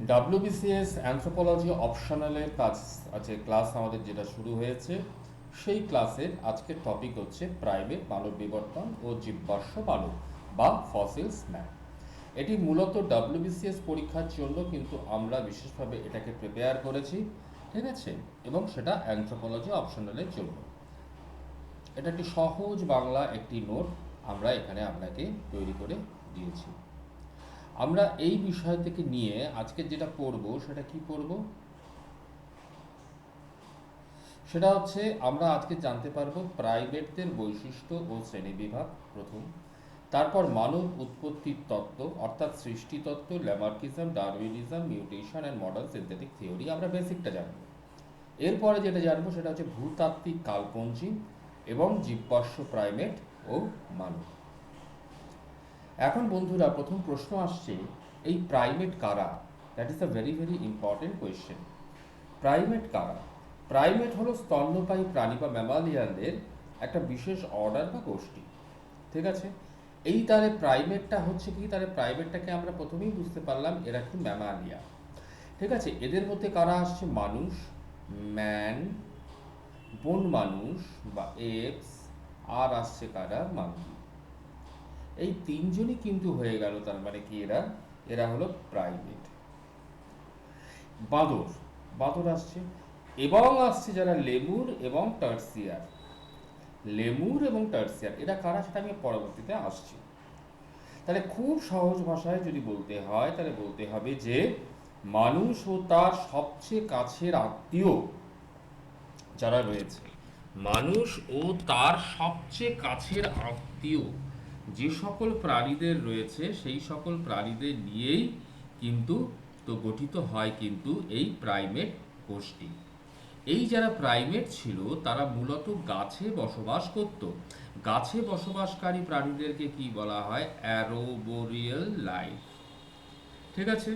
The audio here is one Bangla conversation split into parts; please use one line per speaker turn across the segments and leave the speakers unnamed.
WBCS অ্যানথ্রোপোলজি অপশনালের কাজ আছে ক্লাস আমাদের যেটা শুরু হয়েছে, সেই ক্লাসের আজকের টপিক হচ্ছে প্রাইমেট মানব বিবর্তন ও জীবাশ্ম মানব বা ফসিলস ম্যান। এটি মূলত WBCS পরীক্ষার জন্য কিন্তু আমরা বিশেষভাবে এটাকে প্রিপেয়ার করেছি, ঠিক আছে, এবং সেটা অ্যানথ্রোপোলজি অপশনালের জন্য। এটা একটি সহজ বাংলা একটি নোট আমরা এখানে আপনাকে তৈরি করে দিয়েছি। আমরা এই বিষয় থেকে নিয়ে আজকে যেটা পড়ব সেটা কি পড়ব, সেটা হচ্ছে আমরা আজকে জানতে পারবো প্রাইমেটদের বৈশিষ্ট্য ও শ্রেণীবিভাগ প্রথম, তারপর মানব উৎপত্তির তত্ত্ব অর্থাৎ সৃষ্টি তত্ত্ব, Lamarckism, Darwinism, mutation and modern synthetic theory, আমরা বেসিকটা জানবো। এরপরে যেটা জানবো সেটা হচ্ছে ভূতাত্ত্বিক কালপঞ্জি এবং জীবাশ্ম প্রাইমেট ও মানব। এখন বন্ধুরা প্রথম প্রশ্ন আসছে, এই প্রাইমেট কারা? That is a very very important question. Primate কারা? প্রাইমেট হলো স্তন্যপায়ী প্রাণী বা ম্যামালিয়ানদের একটা বিশেষ অর্ডার বা গোষ্ঠী, ঠিক আছে। এই তাহলে প্রাইমেটটা হচ্ছে কি, তাহলে প্রাইমেটটাকে আমরা প্রথমেই বুঝতে পারলাম এরা কি ম্যামালিয়া, ঠিক আছে। এদের মধ্যে কারা আসছে? মানুষ, ম্যান, বন মানুষ বা এপস, আর আসছে কারা? মাঙ্কি। এই তিনজনই কিন্তু হয়ে গেল, তার মানে কি এরা এরা হলো প্রাইমেট। বাঁদর, বাঁদর আসছে, এবং আসছে যারা লেমুর এবং টার্সিয়ার। লেমুর এবং টার্সিয়ার এরা কারা সেটা আমি পরবর্তীতে আসছি। তাহলে খুব সহজ ভাষায় যদি বলতে হয় তাহলে বলতে হবে যে মানুষ ও তার সবচেয়ে কাছের আত্মীয় যারা রয়েছে, মানুষ ও তার সবচেয়ে কাছের আত্মীয় যে সকল প্রাণীদের রয়েছে, সেই সকল প্রাণীদের নিয়েই কিন্তু তো গঠিত হয় কিন্তু এই প্রাইমেট গোষ্ঠী। এই যারা প্রাইমেট ছিল তারা মূলত গাছে বসবাস করত। গাছে বসবাসকারী প্রাণীদেরকে কি বলা হয়? অ্যারোবোরিয়াল লাইফ, ঠিক আছে।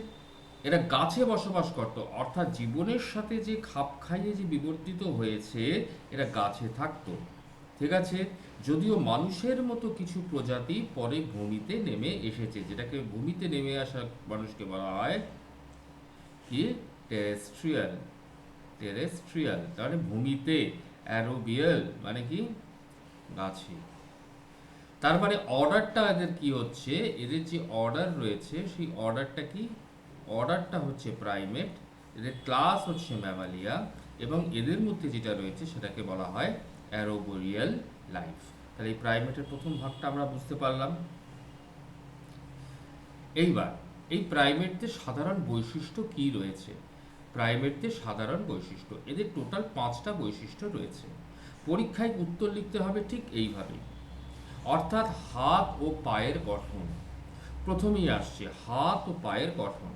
এরা গাছে বসবাস করত, অর্থাৎ জীবনের সাথে যে খাপ খাইয়ে যে বিবর্তিত হয়েছে, এরা গাছে থাকতো, ঠিক আছে। যদিও মানুষের মতো কিছু প্রজাতি পরে ভূমিতে নেমে এসেছে, যেটাকে ভূমিতে নেমে আসা মানুষকে বলা হয় কি? টেরেস্ট্রিয়াল। টেরেস্ট্রিয়াল তাহলে ভূমিতে, অ্যারোবিয়াল মানে কি? গাছে। তার মানে অর্ডারটা এদের কি হচ্ছে, এদের যে অর্ডার রয়েছে সেই অর্ডারটা কি? অর্ডারটা হচ্ছে প্রাইমেট, এদের ক্লাস হচ্ছে ম্যামালিয়া, এবং এদের মধ্যে যেটা রয়েছে সেটাকে বলা হয় অ্যারোবোরিয়াল লাইফ। তাহলে এই প্রাইমেটের প্রথম ভাগটা আমরা বুঝতে পারলাম। এইবার এই প্রাইমেটদের সাধারণ বৈশিষ্ট্য কি রয়েছে? প্রাইমেটদের সাধারণ বৈশিষ্ট্য, এদের টোটাল 5টা বৈশিষ্ট্য রয়েছে। পরীক্ষায় উত্তর লিখতে হবে ঠিক এইভাবে, অর্থাৎ হাত ও পায়ের গঠন। প্রথমেই আসছে হাত ও পায়ের গঠন,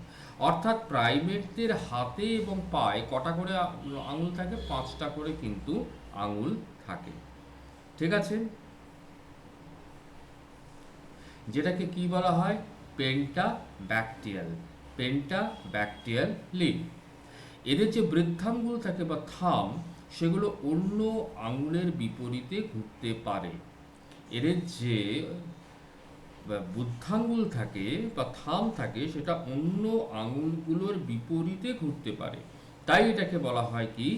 অর্থাৎ প্রাইমেটদের হাতে এবং পায়ে কটা করে আঙুল থাকে? 5টা করে কিন্তু আঙুল থাকে, ঠিক আছে। যেটাকে কি বলা হয়? পেন্টাব্যাকটিয়াল। পেন্টাব্যাকটিয়াল লিম্ব। এদের যে বৃদ্ধাঙ্গুল থাকে বা থাম, সেগুলো অন্য আঙুলের বিপরীতে ঘুরতে পারে। এদের যে বুদ্ধাঙ্গুল থাকে বা থাম থাকে, সেটা অন্য আঙুলগুলোর বিপরীতে ঘুরতে পারে, তাই এটাকে বলা হয় কি?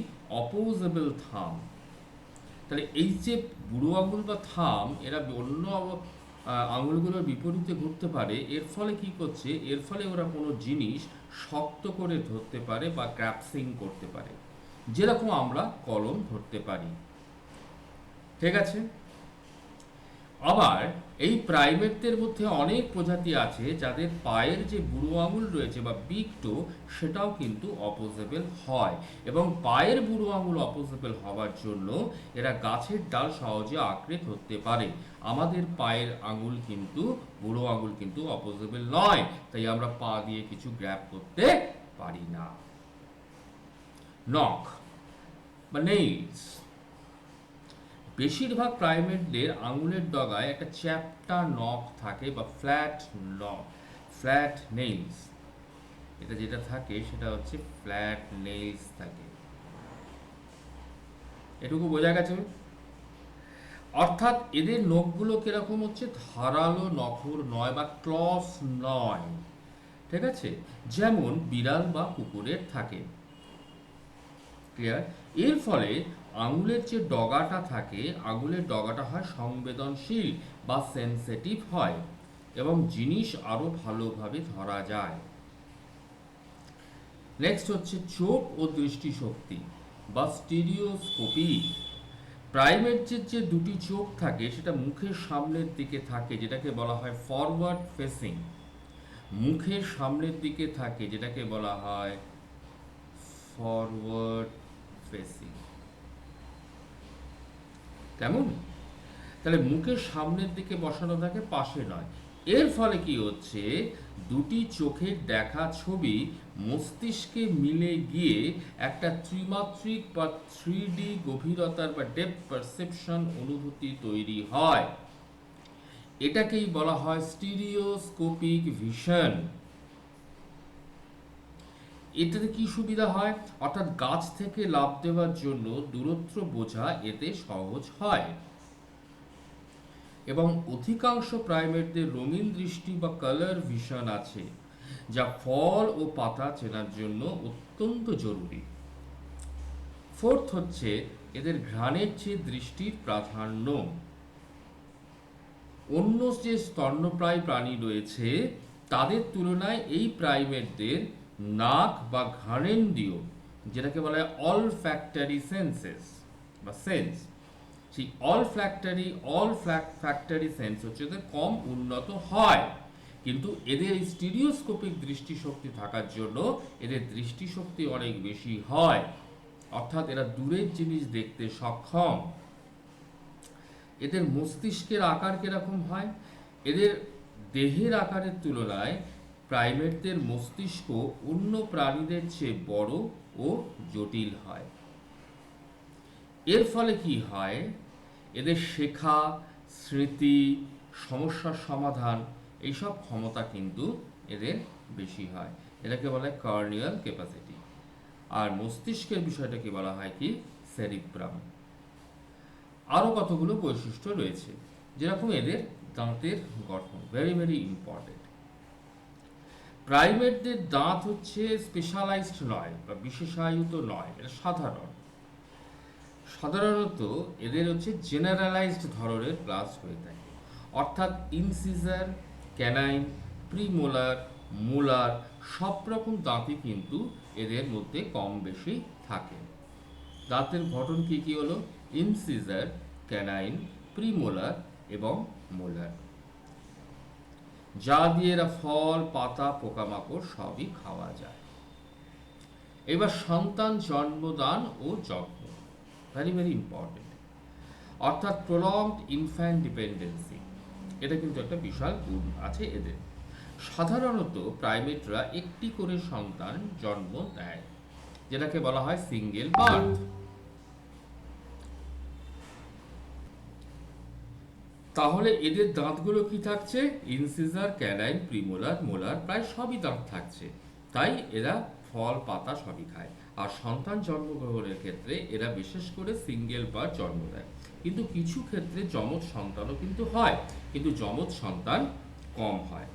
অপোজেবল থাম। তাহলে এই যে বুড়ো আঙুল বা থাম, এরা অন্য আঙুলগুলোর বিপরীতে ঘুরতে পারে, এর ফলে কি করছে? এর ফলে ওরা কোনো জিনিস শক্ত করে ধরতে পারে বা গ্র্যাপসিং করতে পারে, যেরকম আমরা কলম ধরতে পারি, ঠিক আছে। আবার এই প্রাইমেটদের মধ্যে অনেক প্রজাতি আছে যাদের পায়ের যে বুড়ো আঙুল রয়েছে বা বিগ টো, সেটাও কিন্তু অপোজেবল হয়, এবং পায়ের বুড়ো আঙুল অপোজেবল হওয়ার জন্য এরা গাছের ডাল সহজে আঁকড়ে ধরতে পারে। আমাদের পায়ের আঙুল কিন্তু, বুড়ো আঙুল কিন্তু অপোজেবল নয়, তাই আমরা পা দিয়ে কিছু গ্র্যাব করতে পারি না। নখ বা নেইলস, বেশিরভাগ প্রাইমেটদের আঙুলের ডগায় একটা চ্যাপ্টা নখ থাকে বা ফ্ল্যাট নখ, ফ্ল্যাট নেইলস। এটা যেটা থাকে সেটা হচ্ছে ফ্ল্যাট নেইলস থাকে। এটুকু বোঝা গেছে? অর্থাৎ এদের নখগুলো কিরকম হচ্ছে? ধারালো নখর নয় বা ক্লস নয়, ঠিক আছে, যেমন বিড়াল বা কুকুরের থাকে। ক্লিয়ার? এর ফলে আঙুলের যে ডগাটা থাকে, আঙুলের ডগাটা হয় সংবেদনশীল বা সেনসিটিভ হয় এবং জিনিস আরো ভালোভাবে ধরা যায়। নেক্সট হচ্ছে চোখ ও দৃষ্টিশক্তি বা স্টিরিওস্কোপি। প্রাইমেটদের যে দুটি চোখ থাকে সেটা মুখের সামনের দিকে থাকে, যেটাকে বলা হয় ফরওয়ার্ড ফেসিং। মুখের সামনের দিকে থাকে যেটাকে বলা হয় ফরওয়ার্ড ফেসিং। কেমন? তাহলে মুখের সামনের দিকে বসানো থাকে, পাশে নয়। এর ফলে কি হচ্ছে, দুটি চোখের দেখা ছবি মস্তিষ্কে মিলে গিয়ে একটা ত্রিমাত্রিক বা 3D গভীরতার বা ডেপথ পারসেপশন অনুভূতি তৈরি হয়। এটাকেই বলা হয় স্টিরিওস্কোপিক ভিশন। এটাতে কি সুবিধা হয়, অর্থাৎ গাছ থেকে লাফ দেওয়ার জন্য দূরত্ব বোঝা এতে সহজ হয় এবং অধিকাংশ প্রাইমেটদের রঙিন দৃষ্টি বা কালার ভিশন আছে, যা ফল ও পাতা চেনার জন্য অত্যন্ত জরুরি। ফোর্থ হচ্ছে এদের ঘ্রাণের চেয়ে দৃষ্টির প্রাধান্য। অন্য যে স্তন্যপ্রায়ী প্রাণী রয়েছে তাদের তুলনায় এই প্রাইমেটদের নাক বা ঘ্রাণেন্দ্রিয়, যেটাকে বলা হয় অলফ্যাক্টরি সেন্সেস বা সেন্স, সেই অলফ্যাক্টরি সেন্স হচ্ছে এদের কম উন্নত হয়, কিন্তু এদের এই স্টিরিওস্কোপিক দৃষ্টিশক্তি থাকার জন্য এদের দৃষ্টিশক্তি অনেক বেশি হয়, অর্থাৎ এরা দূরের জিনিস দেখতে সক্ষম। এদের মস্তিষ্কের আকার কিরকম হয়, এদের দেহের আকারের তুলনায় প্রাইমেটদের মস্তিষ্ক অন্য প্রাণীদের চেয়ে বড় ও জটিল হয়। এর ফলে কি হয়, এদের শেখা, স্মৃতি, সমস্যার সমাধান এইসব ক্ষমতা কিন্তু এদের বেশি হয়। এটাকে বলা হয় কর্নিয়াল ক্যাপাসিটি। আর মস্তিষ্কের বিষয়টাকে বলা হয় কি সেরিব্রাম। আরও কতগুলো বৈশিষ্ট্য রয়েছে, যেরকম এদের দাঁতের গঠন ভেরি ভেরি ইম্পর্টেন্ট। প্রাইমেটদের দাঁত হচ্ছে স্পেশালাইজড নয় বা বিশেষায়িত নয়, এটা সাধারণত এদের হচ্ছে জেনারেলাইজড ধরনের ক্লাস হয়ে থাকে, অর্থাৎ ইনসিজার, ক্যানাইন, প্রিমোলার, মোলার সব রকম দাঁতই কিন্তু এদের মধ্যে কম বেশি থাকে। দাঁতের গঠন কি কি হলো, ইনসিজার, ক্যানাইন, প্রিমোলার এবং মোলার, যা দিয়ে এরা ফল, পাতা, পোকামাকড় সবই খাওয়া যায়। এবার সন্তান জন্মদান ও যত্ন ভেরি ভেরি ইম্পর্টেন্ট, অর্থাৎ প্রলংড ইনফ্যান্ট ডিপেন্ডেন্সি, এটা কিন্তু একটা বিশাল গুণ আছে এদের। সাধারণত প্রাইমেটরা একটি করে সন্তান জন্ম দেয়, যেটাকে বলা হয় সিঙ্গেল বার্থ। তাহলে এদের দাঁতগুলো কি থাকছে, ইনসিজার, ক্যানাইন, প্রিমোলার, মোলার প্রায় সবই দাঁত থাকছে, তাই এরা ফল, পাতা সবই খায়। আর সন্তান জন্মগ্রহণের ক্ষেত্রে এরা বিশেষ করে সিঙ্গেল বার্থ জন্ম দেয়, কিন্তু কিছু ক্ষেত্রে যমজ সন্তানও কিন্তু হয়, কিন্তু যমজ সন্তান কম হয়।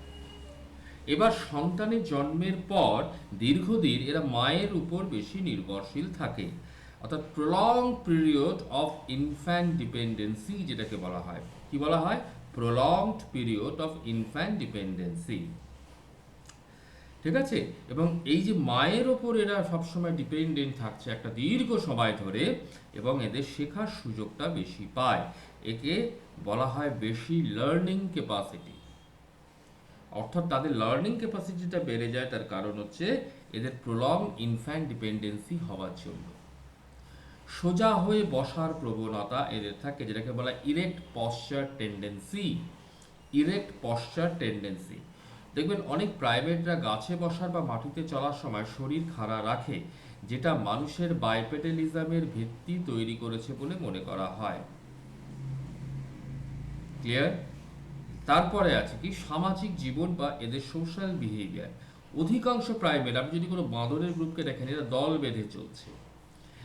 এবার সন্তানের জন্মের পর দীর্ঘদিন এরা মায়ের উপর বেশি নির্ভরশীল থাকে, অর্থাৎ prolong period of infant dependency, যেটাকে বলা হয় কি বলা হয়, prolonged period of infant dependency. ঠিক আছে, এবং এই যে মায়ের ওপর এরা সবসময় ডিপেন্ডেন্ট থাকছে একটা দীর্ঘ সময় ধরে, এবং এদের শেখার সুযোগটা বেশি পায়, একে বলা হয় বেশি লার্নিং ক্যাপাসিটি। অর্থাৎ তাদের লার্নিং ক্যাপাসিটিটা বেড়ে যায়, তার কারণ হচ্ছে এদের প্রলং ইনফ্যান্ট ডিপেন্ডেন্সি হওয়ার জন্য। সোজা হয়ে বসার প্রবণতা এদের থাকে, যেটাকে বলা হয় erect posture tendency. Erect posture tendency, দেখবেন অনেক প্রাইমেটরা গাছে বসার বা মাটিতে চলার সময় শরীর খাড়া রাখে, যেটা মানুষের বাইপেটালিজমের ভিত্তি তৈরি করেছে বলে মনে করা হয়। ক্লিয়ার? তারপরে আছে কি সামাজিক জীবন বা এদের সোশ্যাল বিহেভিয়ার। অধিকাংশ প্রাইমেট, আপনি যদি কোনো বাঁদরের গ্রুপকে দেখেন, এরা দল বেঁধে চলছে,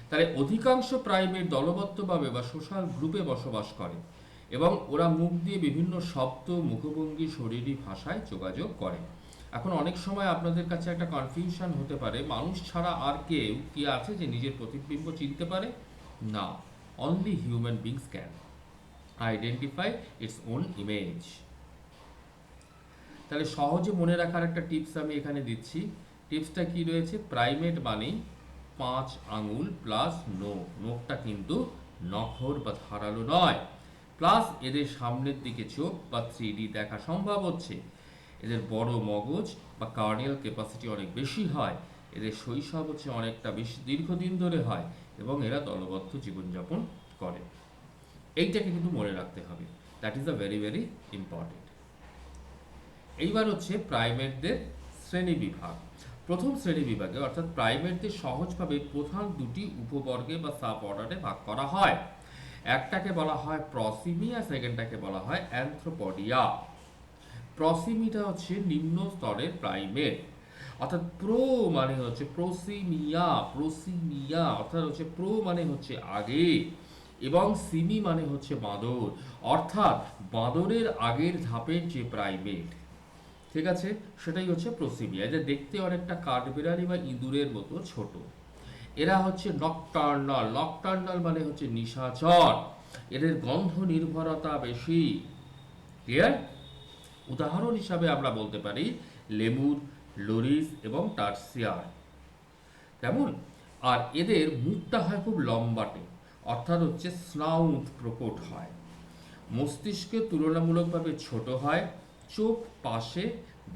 তাহলে অধিকাংশ প্রাইমেট দলবদ্ধভাবে বা সোশ্যাল গ্রুপে বসবাস করে এবং ওরা মুখ দিয়ে বিভিন্ন শব্দ, মুখভঙ্গি, শরীরী ভাষায় যোগাযোগ করে। এখন অনেক সময় আপনাদের কাছে একটা কনফিউশন হতে পারে, মানুষ ছাড়া আর কেউ কি আছে যে নিজের প্রতিবিম্ব চিনতে পারে? না, only human beings can identify its own image. তাহলে সহজে মনে রাখার একটা টিপস আমি এখানে দিচ্ছি। টিপসটা কি রয়েছে? প্রাইমেট মানেই 5 আঙুল প্লাস নোখ, নোখটা কিন্তু নখর বা ধারালো নয়, প্লাস এদের সামনের দিকে চোখ বা 3D দেখা সম্ভব হচ্ছে, এদের বড় মগজ বা কার্নিয়াল ক্যাপাসিটি অনেক বেশি হয়, এদের শৈশব হচ্ছে অনেকটা বেশি দীর্ঘদিন ধরে হয়, এবং এরা দলবদ্ধ জীবনযাপন করে। এইটাকে কিন্তু মনে রাখতে হবে, that is a very very important. এইবার হচ্ছে প্রাইমেটদের শ্রেণী বিভাগ। প্রথম শ্রেণী বিভাগে অর্থাৎ প্রাইমেটদের সহজভাবে প্রধান দুটি উপবর্গে বা সাব অর্ডারে ভাগ করা হয়। একটাকে বলা হয় প্রসিমিয়া, সেকেন্ডটাকে বলা হয় অ্যানথ্রোপডিয়া। প্রসিমিটা হচ্ছে নিম্ন স্তরের প্রাইমেট, অর্থাৎ প্রো মানে হচ্ছে প্রোসিমিয়া, প্রোসিমিয়া অর্থাৎ হচ্ছে প্রো মানে হচ্ছে আগে, এবং সিমি মানে হচ্ছে বাঁদর, অর্থাৎ বাঁদরের আগের ধাপের যে প্রাইমেট, ঠিক আছে, সেটাই হচ্ছে প্রসিমিয়া। এদের দেখতে অনেকটা কাঠবিড়ালি বা ইঁদুরের মতো ছোট। এরা হচ্ছে নকটার্নাল, নকটার্নাল মানে হচ্ছে নিশাচর, এদের গন্ধ নির্ভরতা বেশি। ক্লিয়ার? উদাহরণ হিসাবে আমরা বলতে পারি লেমুর, লোরিস এবং টার্সিয়ার। কেমন? আর এদের মুখটা হয় খুব লম্বাটে, অর্থাৎ হচ্ছে স্নাউট প্রকট হয়। মস্তিষ্ক তুলনামূলকভাবে ছোট হয়, চোখ পাশে,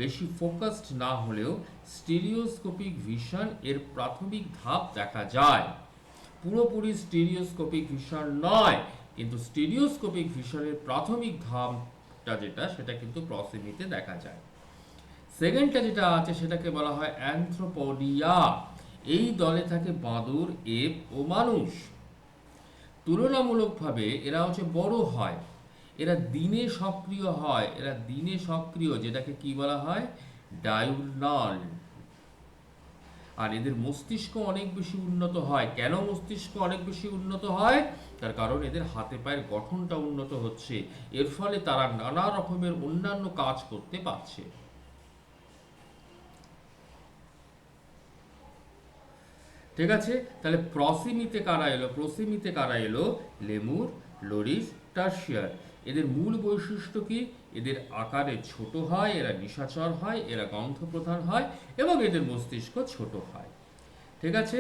বেশি ফোকাসড না হলেও স্টিরিওস্কোপিক ভিশন এর প্রাথমিক ধাপ দেখা যায়। পুরোপুরি স্টিরিওস্কোপিক ভিশন নয়, কিন্তু স্টিরিওস্কোপিক ভিশনের প্রাথমিক ধাপটা যেটা, সেটা কিন্তু প্রক্সিমিতে দেখা যায়। সেকেন্ডটা যেটা আছে সেটাকে বলা হয় অ্যানথ্রোপোডিয়া। এই দলে থাকে বাঁদর, এপ ও মানুষ। তুলনামূলকভাবে এরা হচ্ছে বড় হয়, এরা দিনে সক্রিয় হয়, এরা দিনে সক্রিয়, যেটাকে কি বলা হয়? ডায়ুর্নাল। আর এদের মস্তিষ্ক অনেক বেশি উন্নত হয়। কেন মস্তিষ্ক অনেক বেশি উন্নত হয়? তার কারণ এদের হাতে পায়ের গঠনটা উন্নত হচ্ছে, এর ফলে তারা নানা রকমের অন্যান্য কাজ করতে পারছে। ঠিক আছে, তাহলে প্রসিমিতে কারা এলো? প্রসিমিতে কারা এলো? Lemur, loris, tarsier. এদের মূল বৈশিষ্ট্য কি? এদের আকারে ছোট হয়, এরা নিশাচর হয়, এরা গন্ধ প্রধান হয়, এবং এদের মস্তিষ্ক ছোট হয়। ঠিক আছে,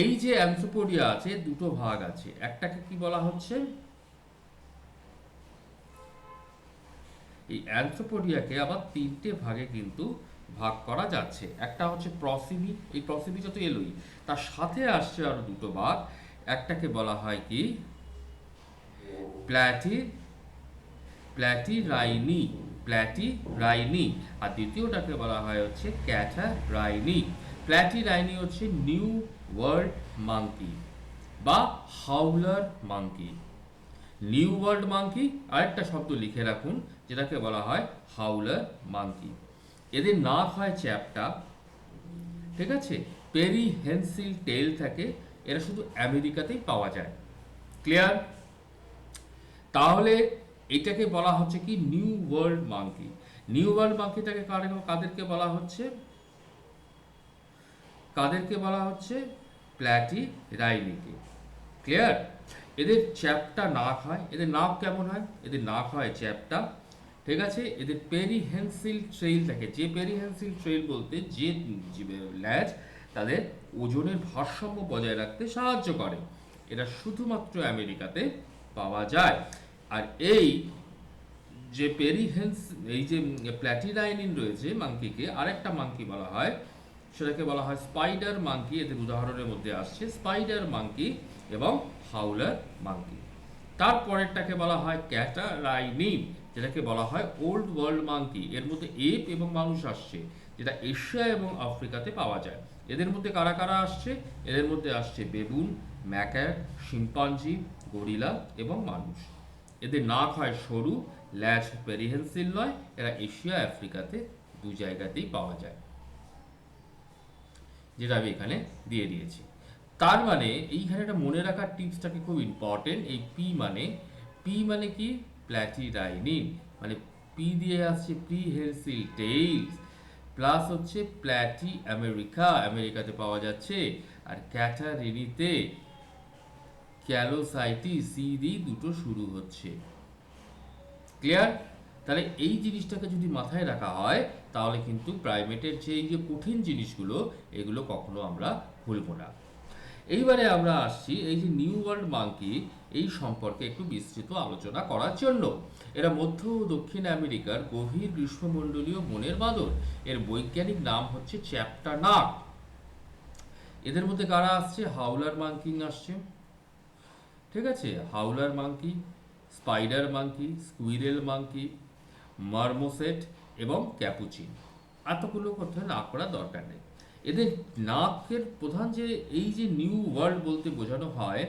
এই যে অ্যানথ্রোপোডিয়া আছে, দুটো ভাগ আছে। একটাকে কি বলা হচ্ছে? এই অ্যানথ্রোপোডিয়াকে আবার তিনটে ভাগে কিন্তু ভাগ করা যাচ্ছে। একটা হচ্ছে প্রসিমি, এই প্রসিমিটা তো এলোই, তার সাথে আসছে আরো দুটো ভাগ। একটাকে বলা হয় কি প্ল্যাটি প্ল্যাটিরাইনি, প্ল্যাটিরাইনি, আর দ্বিতীয়টাকে বলা হয় হচ্ছে ক্যাটারাইনি। প্ল্যাটিরাইনি হচ্ছে নিউ ওয়ার্ল্ড মাঙ্কি বা হাউলার মাঙ্কি। নিউ ওয়ার্ল্ড মাঙ্কি, আরেকটা শব্দ লিখে রাখুন যেটাকে বলা হয় হাউলার মাঙ্কি। এদের নাক হয় চ্যাপ্টা, ঠিক আছে, পেরিহেন্সিল টেল থাকে, এরা শুধু আমেরিকাতেই পাওয়া যায়। ক্লিয়ার? তাহলে এটাকে বলা হচ্ছে কি new world monkey. New world মাঙ্কিটাকে কাদেরকে বলা হচ্ছে? কাদেরকে বলা হচ্ছে? প্ল্যাটিরাইনিকে। ক্লিয়ার? এদের চ্যাপ্টা নাক হয়। এদের নাক কেমন হয়? এদের নাক হয় চ্যাপ্টা, ঠিক আছে। এদের পেরিহেন্সিল ট্রেইল থাকে, যে পেরিহেন্সিল ট্রেইল বলতে যে ল্যাজ তাদের ওজনের ভারসাম্য বজায় রাখতে সাহায্য করে। এরা শুধুমাত্র আমেরিকাতে পাওয়া যায়। আর এই যে এই যে প্ল্যাটিরাইনিন রয়েছে মাঙ্কিকে, আরেকটা মাঙ্কি বলা হয়, সেটাকে বলা হয় স্পাইডার মাঙ্কি। এদের উদাহরণের মধ্যে আসছে স্পাইডার মাঙ্কি এবং হাউলার মাঙ্কি। তারপরেরটাকে বলা হয় ক্যাটারাইনিন, যেটাকে বলা হয় ওল্ড ওয়ার্ল্ড মাঙ্কি। এর মধ্যে এপ এবং মানুষ আসছে, যেটা এশিয়া এবং আফ্রিকাতে পাওয়া যায়। এদের মধ্যে কারা কারা আসছে? এদের মধ্যে আসছে বেবুন, ম্যাকার, শিম্পাঞ্জি, গরিলা এবং মানুষ। এদের নাক হয় সরু, ল্যাজ পেরিহেন্সিল নয়, এরা এশিয়া আফ্রিকাতে দু জায়গাতেই পাওয়া যায়, যেটা আমি এখানে দিয়ে দিয়েছি। তার মানে এইখানে একটা মনে রাখার টিপসটা কি খুব ইম্পর্টেন্ট। এই পি মানে কি? প্ল্যাটিরাইনিন, মানে পি দিয়ে আসছে প্রিহেনসিল টেইলস, প্লাস হচ্ছে প্ল্যাটি আমেরিকা, আমেরিকাতে পাওয়া যাচ্ছে, আর ক্যাটারিনিতে ক্যালোসাইটি, সি দিয়ে দুটো শুরু হচ্ছে। ক্লিয়ার? তাহলে এই জিনিসটাকে যদি মাথায় রাখা হয় তাহলে কিন্তু প্রাইমেটের যে এই যে কঠিন জিনিসগুলো এগুলো কখনো আমরা ভুলবো না। এইবারে আমরা আসছি এই যে নিউ ওয়ার্ল্ড মাঙ্কি, এই সম্পর্কে একটু বিস্তৃত আলোচনা করার জন্য। এরা মধ্য ও দক্ষিণ আমেরিকার গভীর গ্রীষ্মমণ্ডলীয় বনের বাঁদর। এর বৈজ্ঞানিক নাম হচ্ছে চ্যাপ্টা নাক। এদের মধ্যে কারা আসছে? হাউলার মাঙ্কিং আসছে, ঠিক আছে, howler monkey, spider monkey, squirrel monkey, marmoset এবং ক্যাপুচিন। এতগুলো কথা না করার দরকার নেই। এদের নাকের প্রধান যে এই যে নিউ ওয়ার্ল্ড বলতে বোঝানো হয়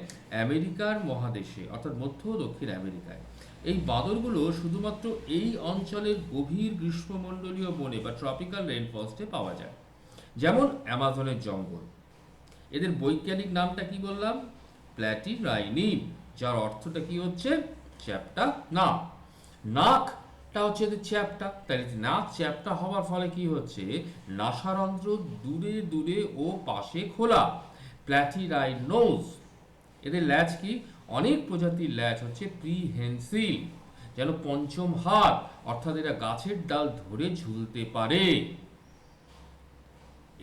আমেরিকার মহাদেশে, অর্থাৎ মধ্য ও দক্ষিণ আমেরিকায়। এই বাঁদরগুলো শুধুমাত্র এই অঞ্চলের গভীর গ্রীষ্মমণ্ডলীয় বনে বা ট্রপিক্যাল রেইনফরেস্টে পাওয়া যায়, যেমন অ্যামাজনের জঙ্গল। এদের বৈজ্ঞানিক নামটা কি বললাম? প্ল্যাটিরাইনিম, যার অর্থটা কি হচ্ছে? চ্যাপ্টা নাক। নাকটা হচ্ছে এদের চ্যাপ্টা, তাই নাক চ্যাপ্টা হওয়ার ফলে কি হচ্ছে? নাসারন্ধ্র দূরে দূরে ও পাশে খোলা। প্ল্যাটিরাইনোজ। এদের ল্যাজ কি? অনেক প্রজাতির ল্যাজ হচ্ছে প্রিহেনসিল, যেন পঞ্চম হাত, অর্থাৎ এরা গাছের ডাল ধরে ঝুলতে পারে।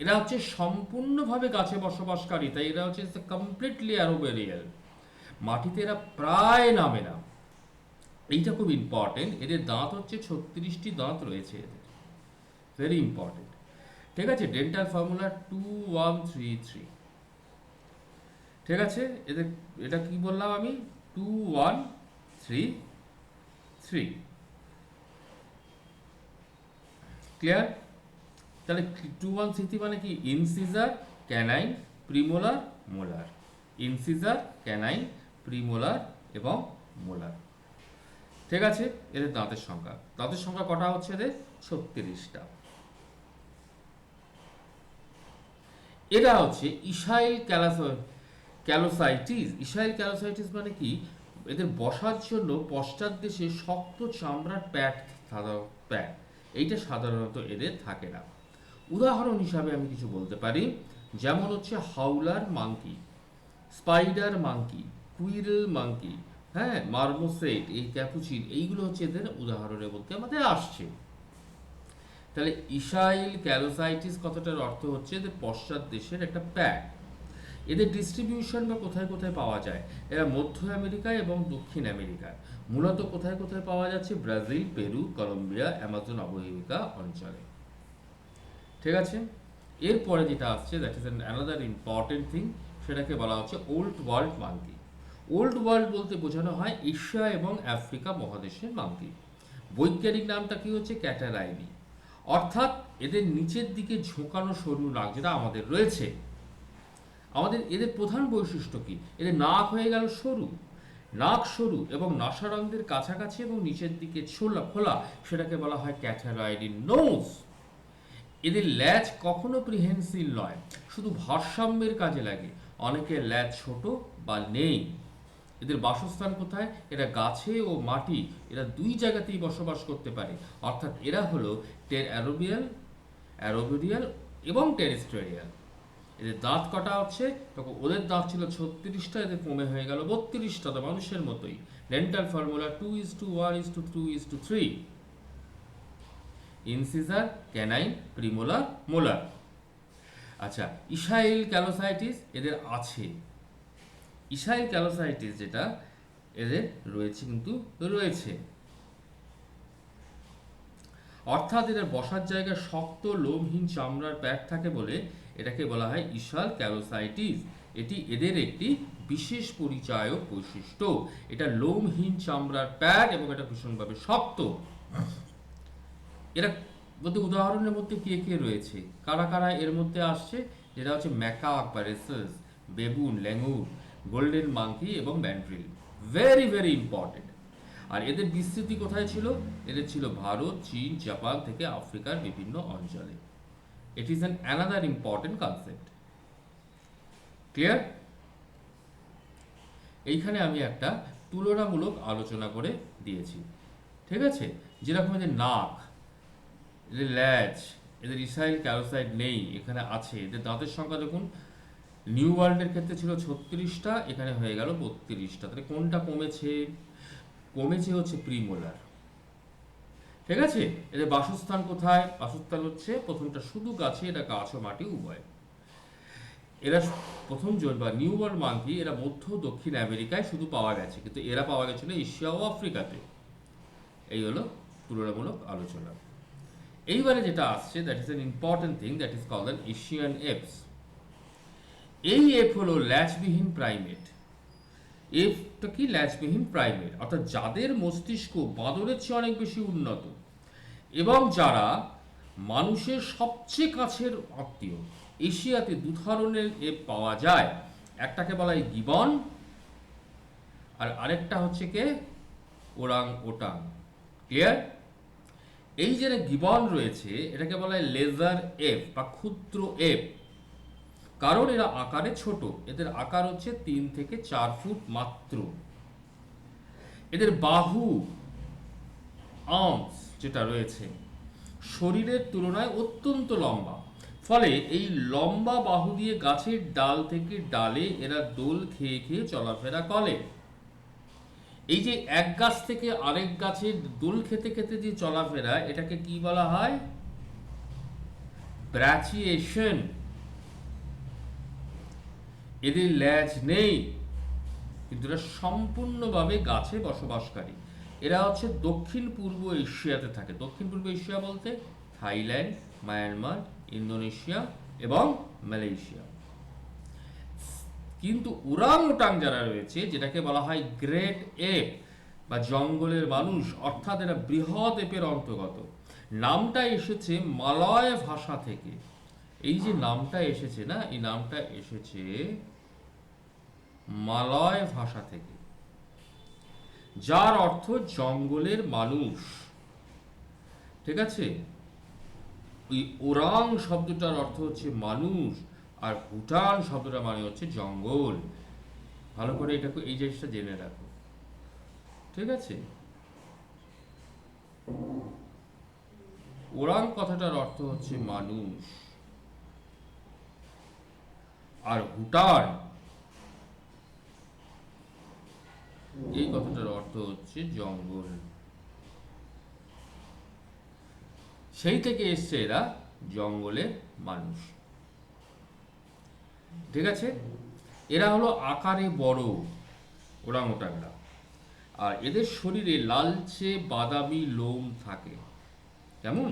এরা হচ্ছে সম্পূর্ণভাবে গাছে বসবাসকারী, তাই এরা হচ্ছে কমপ্লিটলি অ্যারোবেরিয়াল। মাটিতে এরা প্রায় নামে না। এইটা খুব ইম্পর্টেন্ট। এদের দাঁত হচ্ছে 36টি দাঁত রয়েছে এদের, ভেরি ইম্পর্টেন্ট। ঠিক আছে, ডেন্টাল ফর্মুলা 2133। ঠিক আছে, এদের এটা কি বললাম আমি? 2133। ক্লিয়ার? তাহলে 2133 মানে কি? Incisor, canine, premolar, molar. Incisor, canine, premolar এবং মোলার। ঠিক আছে, এদের দাঁতের সংখ্যা, দাঁতের সংখ্যা কটা হচ্ছে এদের? 36টা। এরা হচ্ছে ইসাইল ক্যালোসাইটিস। ইসাইল ক্যালোসাইটিস মানে কি? এদের বসার জন্য পশ্চাৎ দেশে শক্ত চামড়ার প্যাড, এইটা সাধারণত এদের থাকে না। উদাহরণ হিসাবে আমি কিছু বলতে পারি, যেমন হচ্ছে howler monkey, spider monkey, squirrel monkey, হ্যাঁ, মার্মোসেট, এই ক্যাপুচিন, এইগুলো হচ্ছে এদের উদাহরণের মধ্যে আমাদের আসছে। তাহলে ইসাইল ক্যালোসাইটিস কথাটার অর্থ হচ্ছে এদের পশ্চাৎ দেশের একটা প্যাড। এদের ডিস্ট্রিবিউশন বা কোথায় কোথায় পাওয়া যায়? এরা মধ্য আমেরিকায় এবং দক্ষিণ আমেরিকায়। মূলত কোথায় কোথায় পাওয়া যাচ্ছে? ব্রাজিল, পেরু, কলম্বিয়া, অ্যামাজন অববাহিকা অঞ্চলে। ঠিক আছে, এরপরে যেটা আসছে, that is another important thing, সেটাকে বলা হচ্ছে old world monkey. Old world বলতে বোঝানো হয় এশিয়া এবং আফ্রিকা মহাদেশের মাঙ্কি। বৈজ্ঞানিক নামটা কি হচ্ছে? ক্যাটারাইনি। অর্থাৎ এদের নিচের দিকে ঝোঁকানো সরু নাক যেটা আমাদের রয়েছে। এদের প্রধান বৈশিষ্ট্য কি? এদের নাক হয়ে গেল সরু, নাক সরু এবং নাসারন্ধ্রের কাছাকাছি এবং নিচের দিকে খোলা, সেটাকে বলা হয় ক্যাটারাইনি নোজ। এদের ল্যাজ কখনো প্রিহেনসিল নয়, শুধু ভারসাম্যের কাজে লাগে। অনেকের ল্যাজ ছোট বা নেই। এদের বাসস্থান কোথায়? এরা গাছে ও মাটি, এরা দুই জায়গাতেই বসবাস করতে পারে। অর্থাৎ এরা হলো অ্যারোবেরিয়াল এবং টেরেস্ট্রিয়াল। এদের দাঁত কটা হচ্ছে? তখন ওদের দাঁত ছিল 36টা, এদের কমে হয়ে গেল 32টা, তো মানুষের মতোই। Dental formula 2:1:2:3। Incisor, canine, premolar, molar. আচ্ছা, ইসাইল ক্যালোসাইটিস এদের আছে। ইসাইল ক্যালোসাইটিস যেটা এদের রয়েছে, কিন্তু রয়েছে, অর্থাৎ এদের বসার জায়গায় শক্ত লোমহীন চামড়ার প্যাড থাকে বলে এটাকে বলা হয় ইসাইল ক্যালোসাইটিস। এটি এদের একটি বিশেষ পরিচায়ক বৈশিষ্ট্য। এটা লোমহীন চামড়ার প্যাড এবং এটা ভীষণভাবে শক্ত। এরা মধ্যে উদাহরণের মধ্যে কে কে রয়েছে, কারা কারা এর মধ্যে আসছে? যেটা হচ্ছে ম্যাকাক বা rhesus, baboon, langur, golden monkey এবং ম্যান্ড্রিল। Very very important. আর এদের বিস্তৃতি কোথায় ছিল? এদের ছিল ভারত, চীন, জাপান থেকে আফ্রিকার বিভিন্ন অঞ্চলে। It is another important concept. Clear? এইখানে আমি একটা তুলনামূলক আলোচনা করে দিয়েছি। ঠিক আছে, যেরকম এদের নাক, এদের ল্যাজ, এদের ইসাইল ক্যারোসাইড নেই, এখানে আছে। এদের দাঁতের সংখ্যা দেখুন, নিউ ওয়ার্ল্ডের ক্ষেত্রে ছিল 36টা, এখানে হয়ে গেল 32টা। তাহলে কোনটা কমেছে? কমেছে হচ্ছে প্রিমোলার। ঠিক আছে। এদের বাসস্থান কোথায়? বাসস্থান হচ্ছে প্রথমটা শুধু গাছে, এটা গাছ ও মাটি উভয়। এরা প্রথম জন বা নিউ ওয়ার্ল্ড মাঙ্কি এরা মধ্য দক্ষিণ আমেরিকায় শুধু পাওয়া গেছে, কিন্তু এরা পাওয়া গেছিল এশিয়া ও আফ্রিকাতে। এই হলো তুলনামূলক আলোচনা। এইবারে যেটা আসছে, that is an important thing, that is called an Asian apes. এই এপ হলো ল্যাচবিহীন প্রাইমেট। এপটা কি? ল্যাচবিহীন প্রাইমেট, অর্থাৎ যাদের মস্তিষ্ক বাঁদরের চেয়ে অনেক বেশি উন্নত এবং যারা মানুষের সবচেয়ে কাছের আত্মীয়। এশিয়াতে দু ধরনের এপ পাওয়া যায়, একটাকে বলা হয় গিবন, আর আরেকটা হচ্ছে কে? ওরাং ওটাং। ক্লিয়ার? এই যে গিবন রয়েছে, এটাকে বলা হয় লেজার এপ বা ক্ষুদ্র এপ, কারণ এরা আকারে ছোট। এদের আকার হচ্ছে 3 থেকে 4 ফুট মাত্র। এদের বাহু, আর্মস যেটা রয়েছে, শরীরের তুলনায় অত্যন্ত লম্বা। ফলে এই লম্বা বাহু দিয়ে গাছের ডাল থেকে ডালে এরা দোল খেয়ে খেয়ে চলাফেরা করে। এই যে এক গাছ থেকে আরেক গাছে দোল খেতে খেতে যে চলাফেরা, এটাকে কি বলা হয়? ব্র্যাচিয়েশন। এদের ল্যাজ নেই, কিন্তু এরা সম্পূর্ণভাবে গাছে বসবাসকারী। এরা হচ্ছে দক্ষিণ পূর্ব এশিয়াতে থাকে। দক্ষিণ পূর্ব এশিয়া বলতে থাইল্যান্ড, মায়ানমার, ইন্দোনেশিয়া এবং মালয়েশিয়া। কিন্তু ওরাং ওটাং যারা রয়েছে, যেটাকে বলা হয় গ্রেট এপ বা জঙ্গলের মানুষ, অর্থাৎ এরা বৃহৎ এপের অন্তর্গত। নামটা এসেছে মালয় ভাষা থেকে। এই যে নামটা এসেছে না, এই নামটা এসেছে মালয় ভাষা থেকে, যার অর্থ জঙ্গলের মানুষ। ঠিক আছে। ওই ওরাং শব্দটার অর্থ হচ্ছে মানুষ, আর ভুটান শব্দটা মানে হচ্ছে জঙ্গল। ভালো করে এটাকে, এই জিনিসটা জেনে রাখো। ঠিক আছে। ওরাং কথাটার অর্থ হচ্ছে মানুষ, আর ভুটান এই কথাটার অর্থ হচ্ছে জঙ্গল। সেই থেকে এসছে এরা জঙ্গলের মানুষ। ঠিক আছে। এরা হলো আকারে বড় ওরাংওটাংরা, আর এদের শরীরে লালচে বাদামি লোম থাকে। কেমন?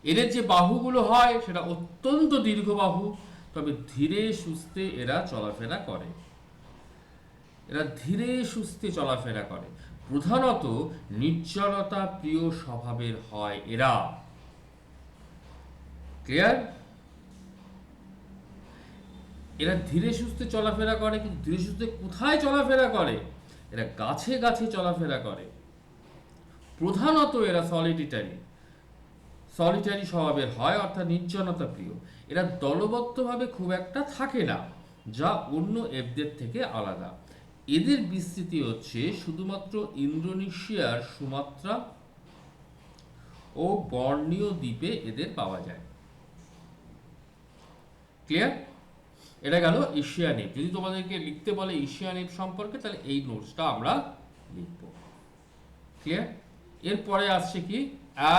এদের যে বাহুগুলো হয় সেটা অত্যন্ত দীর্ঘ বাহু, তবে ধীরে সুস্থে এরা চলাফেরা করে। এরা ধীরে সুস্থে চলাফেরা করে। প্রধানত নির্জনতা প্রিয় স্বভাবের হয় এরা। ক্লিয়ার? এরা ধীরে সুস্থে চলাফেরা করে, কিন্তু ধীরে সুস্থে কোথায় চলাফেরা করে? এরা গাছে গাছে চলাফেরা করে। প্রধানত এরা সলিটারি স্বভাবের হয়, অর্থাৎ নির্জনতা প্রিয়। এরা দলবদ্ধভাবে খুব একটা থাকে না, যা অন্য এপদের থেকে আলাদা। এদের বিস্তৃতি হচ্ছে শুধুমাত্র ইন্দোনেশিয়ার সুমাত্রা ও বর্নিও দ্বীপে এদের পাওয়া যায়। ক্লিয়ার? এটা গেল এশিয়ান এপ। যদি তোমাদেরকে লিখতে বলে এশিয়ান এপ সম্পর্কে, তাহলে এই নোটসটা আমরা লিখব। ক্লিয়ার? এরপরে আসছে কি?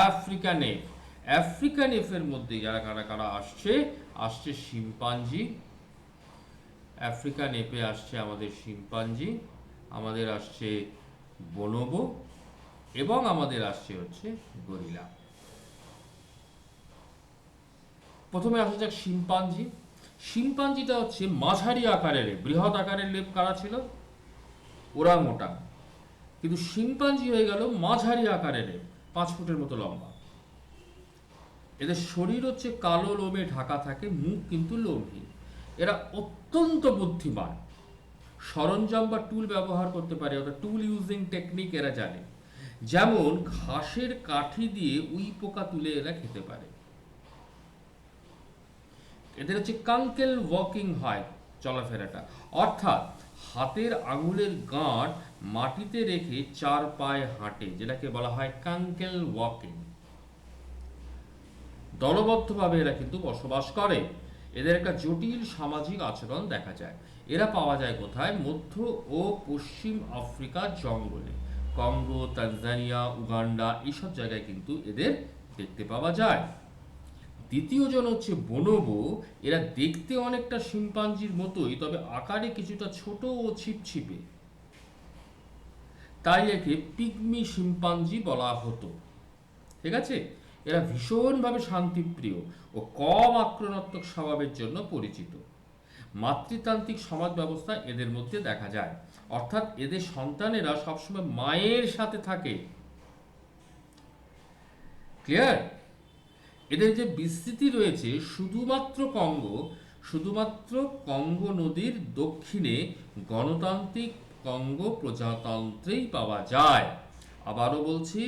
African app. আফ্রিকান এপের মধ্যে যারা কারা কারা আসছে শিম্পাঞ্জি। আফ্রিকান এপে আসছে আমাদের শিম্পাঞ্জি, আমাদের আসছে বনোবো, এবং আমাদের আসছে হচ্ছে গরিলা। প্রথমে আসা যাক শিম্পাঞ্জি। শিম্পাঞ্জিটা হচ্ছে মাঝারি আকারের, বৃহৎ আকারের লেপ কারা ছিল? ওরাংওটাং। কিন্তু শিম্পাঞ্জি হয়ে গেল মাঝারি আকারের, 5 ফুটের মতো লম্বা। এদের শরীর হচ্ছে কালো লোমে ঢাকা থাকে, মুখ কিন্তু লোমহীন। এরা অত্যন্ত বুদ্ধিমান, সরঞ্জাম বা টুল ব্যবহার করতে পারে, অর্থাৎ টুল ইউজিং টেকনিক এরা জানে। যেমন ঘাসের কাঠি দিয়ে উই পোকা তুলে এরা খেতে পারে। এদের হচ্ছে কাঙ্কেল ওয়াকিং হয় চলাফেরাটা, অর্থাৎ হাতের আঙুলের গাঁট মাটিতে রেখে 4 পায়ে হাঁটে, যেটাকে বলা হয় কাঙ্কেল ওয়াকিং। দলবদ্ধভাবে এরা কিন্তু বসবাস করে। এদের একটা জটিল সামাজিক আচরণ দেখা যায়। এরা পাওয়া যায় কোথায়? মধ্য ও পশ্চিম আফ্রিকার জঙ্গলে, কঙ্গো, তানজানিয়া, উগান্ডা, এইসব জায়গায় কিন্তু এদের দেখতে পাওয়া যায়। দ্বিতীয় জন হচ্ছে বনোবো। এরা দেখতে অনেকটা শিম্পাঞ্জির মতোই, তবে আকারে কিছুটা ছোট ও ছিপছিপে, তাই একে পিগমি শিম্পাঞ্জি বলা হতো। ঠিক আছে? এরা ভীষণভাবে শান্তিপ্রিয় ও কম আক্রমণাত্মক স্বভাবের জন্য পরিচিত। মাতৃতান্ত্রিক সমাজ ব্যবস্থা এদের মধ্যে দেখা যায়, অর্থাৎ এদের সন্তানেরা সবসময় মায়ের সাথে থাকে। ক্লিয়ার? এদের যে বিস্তৃতি রয়েছে, শুধুমাত্র কঙ্গো নদীর দক্ষিণে গণতান্ত্রিক কঙ্গো প্রজাতন্ত্রেই পাওয়া যায়। আবারও বলছি,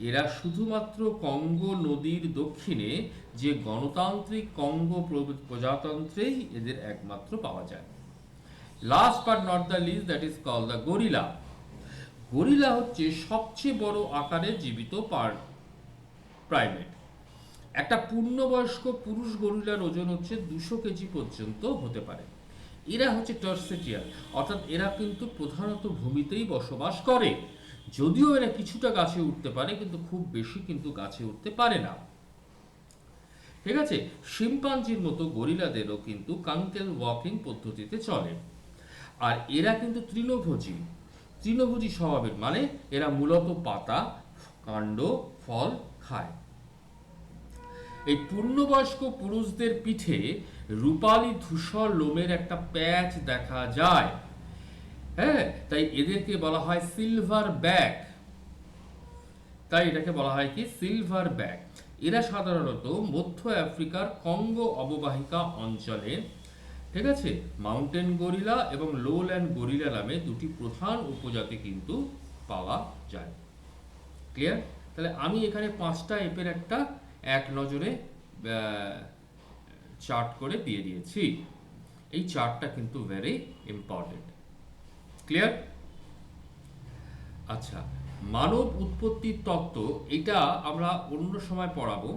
এরা শুধুমাত্র কঙ্গো নদীর দক্ষিণে যে গণতান্ত্রিক কঙ্গো প্রজাতন্ত্রেই এদের একমাত্র পাওয়া যায়। Last but not the least, that is called the gorilla. Gorilla হচ্ছে সবচেয়ে বড় আকারের জীবিত প্রাইমেট। একটা পূর্ণবয়স্ক পুরুষ গরিলার ওজন হচ্ছে 200 কেজি পর্যন্ত হতে পারে। এরা হচ্ছে টার্সেটিয়ার, অর্থাৎ এরা কিন্তু প্রধানত ভূমিতেই বসবাস করে। যদিও এরা কিছুটা গাছে উঠতে পারে, কিন্তু খুব বেশি কিন্তু গাছে উঠতে পারে না। ঠিক আছে? শিম্পাঞ্জির মতো গরিলাদেরও কিন্তু কাঙ্কেল ওয়াকিং পদ্ধতিতে চলে। আর এরা কিন্তু তৃণভোজী স্বভাবের, মানে এরা মূলত পাতা, কাণ্ড, ফল খায়। এই পূর্ণবয়স্ক পুরুষদের পিঠে রূপালী ধূসর লোমের একটা প্যাচ দেখা যায়। হ্যাঁ, তাই এদেরকে বলা হয় সিলভার ব্যাক। তাই এটাকে বলা হয় কি? Silver back. এরা সাধারণত মধ্য আফ্রিকার কঙ্গো অববাহিকা অঞ্চলে, ঠিক আছে, মাউন্টেন গরিলা এবং লোল্যান্ড গরিলা নামে দুটি প্রধান উপজাতি কিন্তু পাওয়া যায়। ক্লিয়ার? তাহলে আমি এখানে 5টা এপের একটা এক নজরে চার্ট করে দিয়ে দিয়েছি। এই চার্টটা কিন্তু ভেরি ইম্পর্টেন্ট। ক্লিয়ার? আচ্ছা, মানব উৎপত্তির তত্ত্ব, এটা আমরা অন্য সময় পড়াবো।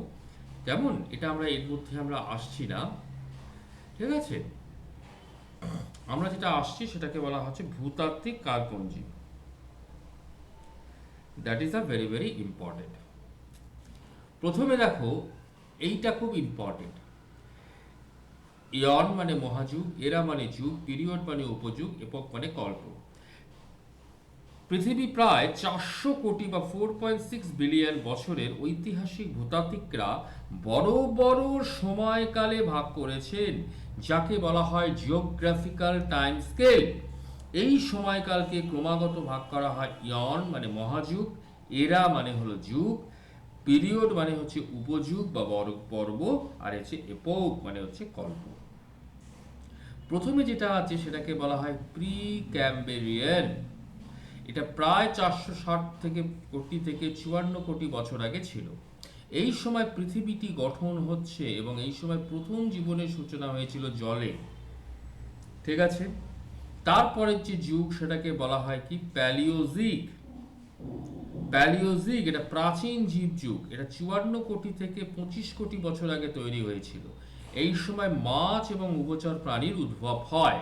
যেমন এটা আমরা এর মধ্যে আমরা আসছি না। ঠিক আছে? আমরা যেটা আসছি সেটাকে বলা হচ্ছে ভূতাত্ত্বিক কালপঞ্জি। That is a very very important. প্রথমে দেখো, এইটা খুব ইম্পর্টেন্ট। ইয়ন মানে মহাযুগ, এরা মানে যুগ, পিরিয়ড মানে উপযুগ, এপক মানে কল্প। পৃথিবী প্রায় 400 কোটি বা 4.6 বিলিয়ন বছরের ঐতিহাসিক ভূতাত্ত্বিকরা বড় বড় সময়কালে ভাগ করেছেন, যাকে বলা হয় জিওগ্রাফিক্যাল টাইম স্কেল। এই সময়কালকে ক্রমাগত ভাগ করা হয় ইয়ন মানে মহাযুগ, এরা মানে হলো যুগ, পিরিয়ড মানে হচ্ছে উপযুগ বা পর্ব, আর হচ্ছে এপোক মানে হচ্ছে কল্প। প্রথমে যেটা আছে সেটাকে বলা হয় প্রি ক্যাম্বেরিয়ান। এটা প্রায় 460 কোটি থেকে 54 কোটি বছর আগে ছিল। এই সময় পৃথিবীটি গঠন হচ্ছে এবং এই সময় প্রথম জীবনের সূচনা হয়েছিল জলে। ঠিক আছে? তারপরের যে যুগ সেটাকে বলা হয় কি? প্যালিওজিক। প্যালিওজিক এটা প্রাচীন জীবযুগ। এটা 54 কোটি থেকে 25 কোটি বছর আগে তৈরি হয়েছিল। এই সময় মাছ এবং উভচর প্রাণীর উদ্ভব হয়।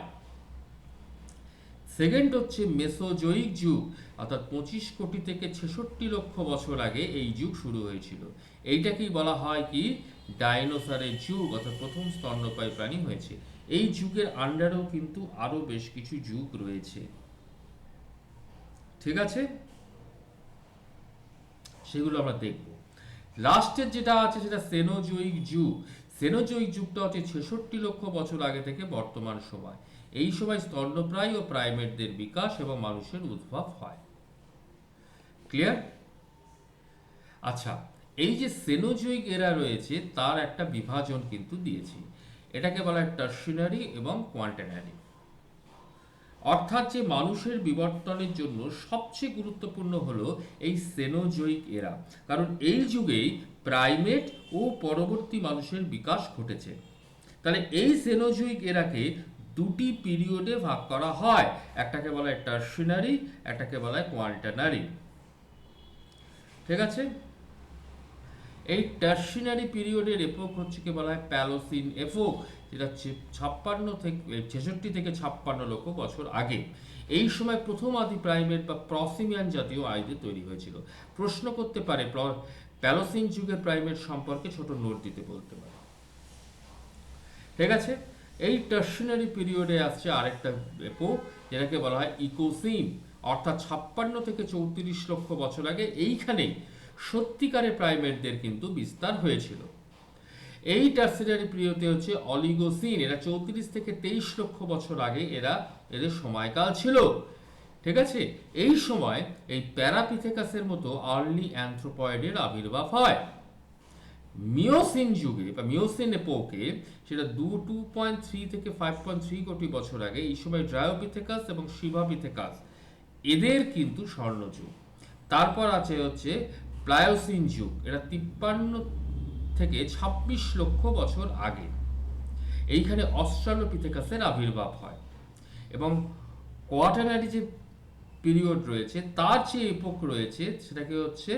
সেকেন্ড হচ্ছে মেসোজোয়িক যুগ, অর্থাৎ 25 কোটি থেকে 66 লক্ষ বছর আগে এই যুগ শুরু হয়েছিল। এইটাকেই বলা হয় কি? ডাইনোসরের যুগ, অর্থাৎ প্রথম স্তন্যপায়ী প্রাণী হয়েছে। এই যুগের আন্ডারেও কিন্তু আরো বেশ কিছু যুগ রয়েছে। ঠিক আছে? সেগুলো আমরা দেখব। লাস্টের যেটা আছে সেটা সেনোজোয়িক যুগ। সেনোজোয়িক যুগটা হচ্ছে 66 লক্ষ বছর আগে থেকে বর্তমান সময়। এই সময় স্তন্যপ্রায়ী ও প্রাইমেটদের বিকাশ এবং মানুষের উদ্ভব হয়। ক্লিয়ার? আচ্ছা, এই যে সেনোজোয়িক এরা রয়েছে তার একটা বিভাজন কিন্তু দিয়েছি। এটাকে বলা হয় টার্সিনারি এবং কোয়াটারনারি। অর্থাৎ যে মানুষের বিবর্তনের জন্য সবচেয়ে গুরুত্বপূর্ণ হলো এই সেনোজোয়িক এরা, কারণ এই যুগেই প্রাইমেট ও পরবর্তী মানুষের বিকাশ ঘটেছে। তাহলে এই সেনোজোয়িক এরাকে দুটি পিরিয়ডে ভাগ করা হয়, একটাকে বলা হয় টার্সিনারি, একটাকে বলা হয় কোয়াটারনারি। ঠিক আছে, এই টার্সিনারি পিরিয়ডের এপোক হচ্ছে কি বলা হয় প্যালোসিন এপোক, যেটা 66 থেকে 56 লক্ষ বছর আগে। এই সময় প্রথম আদি প্রাইমেট বা প্রসিমিয়ান জাতীয় আইদের তৈরি হয়েছিল। প্রশ্ন করতে পারে প্যালোসিন যুগের প্রাইমেট সম্পর্কে ছোট নোট দিতে বলতে পারে। ঠিক আছে, এই টার্সিনারি পিরিয়ডে আসছে আরেকটা এপোক, যেটাকে বলা হয় ইকোসিন, অর্থাৎ 56 থেকে 34 লক্ষ বছর আগে। এইখানেই সত্যিকারের প্রাইমেটদের কিন্তু বিস্তার হয়েছিল। এই টার্সিনারি পিরিয়ডে হচ্ছে অলিগোসিন, এরা 34 থেকে 23 লক্ষ বছর আগে এদের সময়কাল ছিল। ঠিক আছে, এই সময় এই প্যারাপিথেকাসের মতো আর্লি অ্যানথ্রোপয়েডের আবির্ভাব হয়। মিওসিন যুগে বা মিওসিন এপোকে, সেটা 2.3 থেকে 5.3 কোটি বছর আগে, এই সময় ড্রায়োপিথেকাস এবং শিভাপিথেকাস এদের কিন্তু স্বর্ণযুগ। তারপর আছে হচ্ছে প্লায়োসিন যুগ, এটা 53 থেকে 26 লক্ষ বছর আগে। এইখানে অস্ট্রালোপিথেকাসের আবির্ভাব হয়। এবং কোয়াটারনারি যে পিরিয়ড রয়েছে, তার যে এপোক রয়েছে, সেটাকে হচ্ছে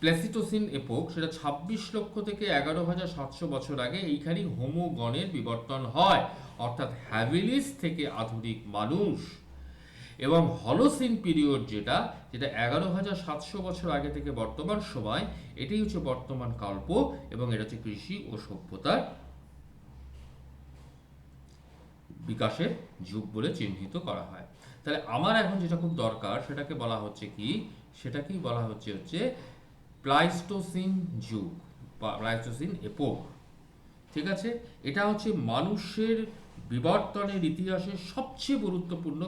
প্লেসিটোসিন এপোক, সেটা 26 লক্ষ থেকে 11,700 বছর আগে। এইখানেই হোমো গণের বিবর্তন হয়, অর্থাৎ হ্যাবিলিস থেকে আধুনিক মানুষ। এবং হলোসিন পিরিয়ড যেটা 11,700 বছর আগে থেকে বর্তমান সময়, এটাই হচ্ছে বর্তমান কল্প, এবং এটা হচ্ছে কৃষি ও সভ্যতার বিকাশের যুগ বলে চিহ্নিত করা হয়। তাহলে আমার এখন যেটা খুব দরকার, সেটাকে বলা হচ্ছে কি, সেটাকেই বলা হচ্ছে প্লাইস্টোসিন যুগ বা প্লাইস্টোসিন এপোক। ঠিক আছে, এটা হচ্ছে মানুষের বিবর্তনের ইতিহাসের সবচেয়ে গুরুত্বপূর্ণ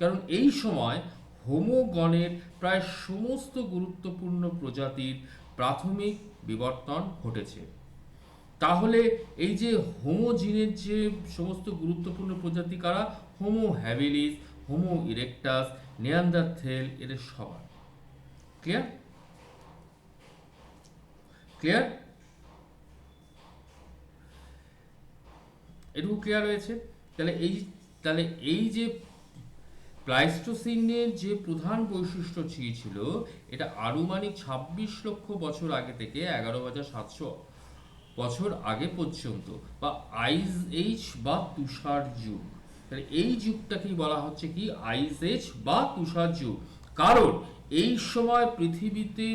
কারণ এই সময় হোমো গণের প্রায় সমস্ত গুরুত্বপূর্ণ প্রজাতির প্রাথমিক বিবর্তন ঘটেছে। তাহলে এই যে হোমো জিনের যে সমস্ত গুরুত্বপূর্ণ প্রজাতি কারা? হোমো হ্যাবিলিস, হোমো ইরেক্টাস, নেয়ান্ডারথেল, এদের সবার। ক্লিয়ার? ক্লিয়ার? এটুকু ক্লিয়ার হয়েছে? তাহলে এই যে প্লাইস্টোসিনের যে প্রধান বৈশিষ্ট্য ছিল, এটা আনুমানিক 26 লক্ষ বছর আগে থেকে 11,700 বছর আগে পর্যন্ত, বা আইস এজ বা তুষার যুগ। তাহলে এই যুগটাকেই বলা হচ্ছে কি আইস এজ বা তুষার যুগ। কারণ এই সময় পৃথিবীতে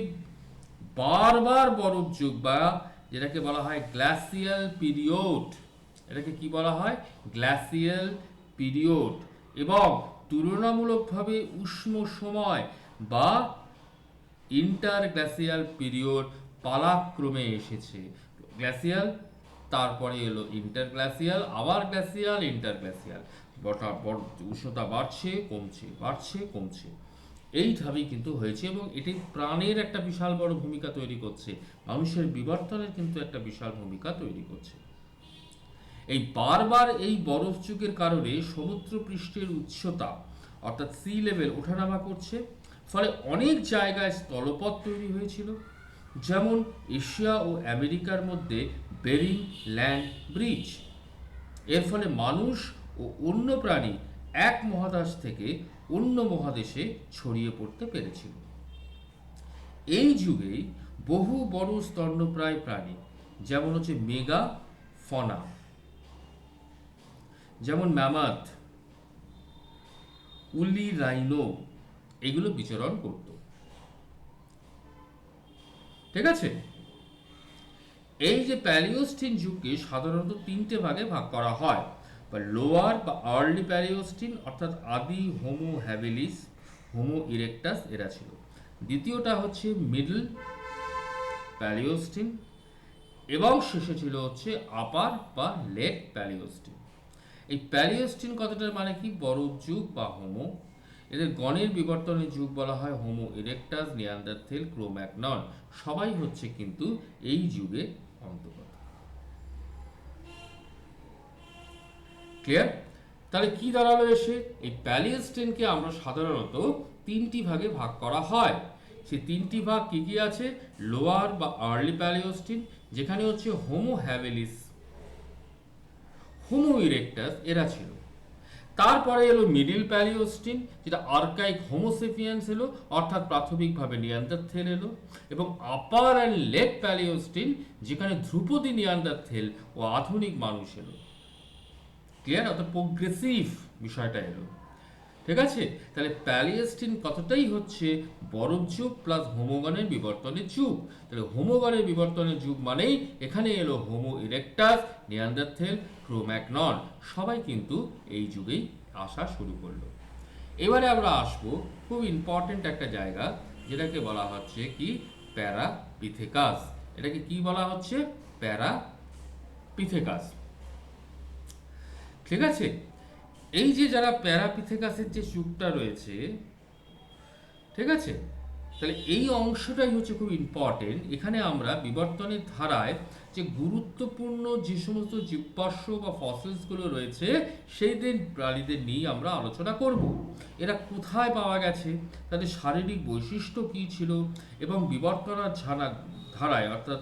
বারবার বরফ যুগ বা যেটাকে বলা হয় গ্লাসিয়াল পিরিয়ড, এটাকে কি বলা হয়? Glacial period. এবং তুলনামূলকভাবে উষ্ণ সময় বা ইন্টারগ্লাসিয়াল পিরিয়ড পালাক্রমে এসেছে। গ্লাসিয়াল, তারপরে এলো ইন্টারগ্লাসিয়াল, আবার গ্লাসিয়াল, ইন্টারগ্লাসিয়াল। উষ্ণতা বাড়ছে কমছে, বাড়ছে কমছে, এইভাবেই কিন্তু হয়েছে। এবং এটি প্রাণের একটা বিশাল বড় ভূমিকা তৈরি করছে, মানুষের বিবর্তনের কিন্তু একটা বিশাল ভূমিকা তৈরি করছে। এই বারবার এই বরফ যুগের কারণে সমুদ্র পৃষ্ঠের উচ্চতা অর্থাৎ সি লেভেল ওঠানামা করছে, ফলে অনেক জায়গায় স্থলপথ তৈরি হয়েছিল, যেমন এশিয়া ও আমেরিকার মধ্যে বেরিং ল্যান্ড ব্রিজ। এর ফলে মানুষ ও অন্য প্রাণী এক মহাদেশ থেকে অন্য মহাদেশে ছড়িয়ে পড়তে পেরেছিল। এই যুগেই বহু বড় স্তন্যপ্রায় প্রাণী, যেমন হচ্ছে মেগা ফনা, যেমন ম্যামথ, উলি রাইনো, এগুলো বিচরণ করত। ঠিক আছে, এই যে প্যালিওস্টিন যুগকে সাধারণত 3টে ভাগে ভাগ করা হয়। বা লোয়ার বা আর্লি প্যালিওস্টিন, অর্থাৎ আদি হোমো হ্যাবিলিস, হোমো ইরেক্টাস এরা ছিল। দ্বিতীয়টা হচ্ছে মিডল প্যালিওস্টিন, এবং শেষে ছিল হচ্ছে আপার বা লেট প্যালিওস্টিন। এই প্যালিওস্টিন কথাটার মানে কি? বরফ যুগ বা হোমো। এদের গণের বিবর্তনের যুগ বলা হয় হোমো ইরেক্টাস, নিয়ান্ডারথেল, ক্রোম্যাগনন, সবাই হচ্ছে কিন্তু এই যুগে অন্তর্গত। ক্লিয়ার? তাহলে কি দাঁড়ালো এসে? এই প্যালিওস্টিনকে আমরা সাধারণত 3টি ভাগে ভাগ করা হয়। সেই 3টি ভাগ কি কি আছে? লোয়ার বা আর্লি প্যালিওস্টিন, যেখানে হচ্ছে হোমো হ্যাভেলিস, হোমো ইরেক্টাস এরা ছিল। তারপরে এলো মিডিল প্যালিওস্টিন, যেটা আর্কাইক হোমোসেপিয়েন্স এলো, অর্থাৎ প্রাথমিকভাবে নিয়ান্ডারথেল এলো। এবং আপার অ্যান্ড লেট প্যালিওস্টিন, যেখানে ধ্রুপদী নিয়ান্ডারথেল ও আধুনিক মানুষ এলো। ক্লিয়ার? অর্থাৎ প্রোগ্রেসিভ বিষয়টা এলো। ঠিক আছে? তাহলে প্যালিওস্টিন কতটাই হচ্ছে বরফ যুগ প্লাস হোমোগনের বিবর্তনের যুগ। তাহলে হোমোগনের বিবর্তনের যুগ মানেই এখানে এলো হোমো ইরেক্টাস, নিয়ান্ডারথেল, ক্রোম্যাগনন, সবাই কিন্তু এই যুগেই আসা শুরু করলো। এবারে আমরা আসবো খুব ইম্পর্টেন্ট একটা জায়গা, যেটাকে বলা হচ্ছে কি প্যারাপিথেকাস। এটাকে কি বলা হচ্ছে? প্যারাপিথেকাস। ঠিক আছে? এই যে যারা প্যারাপিথেকাসের যে যুগটা রয়েছে, ঠিক আছে, তাহলে এই অংশটাই হচ্ছে খুব ইম্পর্টেন্ট। এখানে আমরা বিবর্তনের ধারায় যে গুরুত্বপূর্ণ যে সমস্ত জীবাশ্ম বা ফসিলসগুলো রয়েছে সেই দিন প্রাণীদের নিয়ে আমরা আলোচনা করব। এরা কোথায় পাওয়া গেছে, তাদের শারীরিক বৈশিষ্ট্য কী ছিল, এবং বিবর্তনের ধারায় অর্থাৎ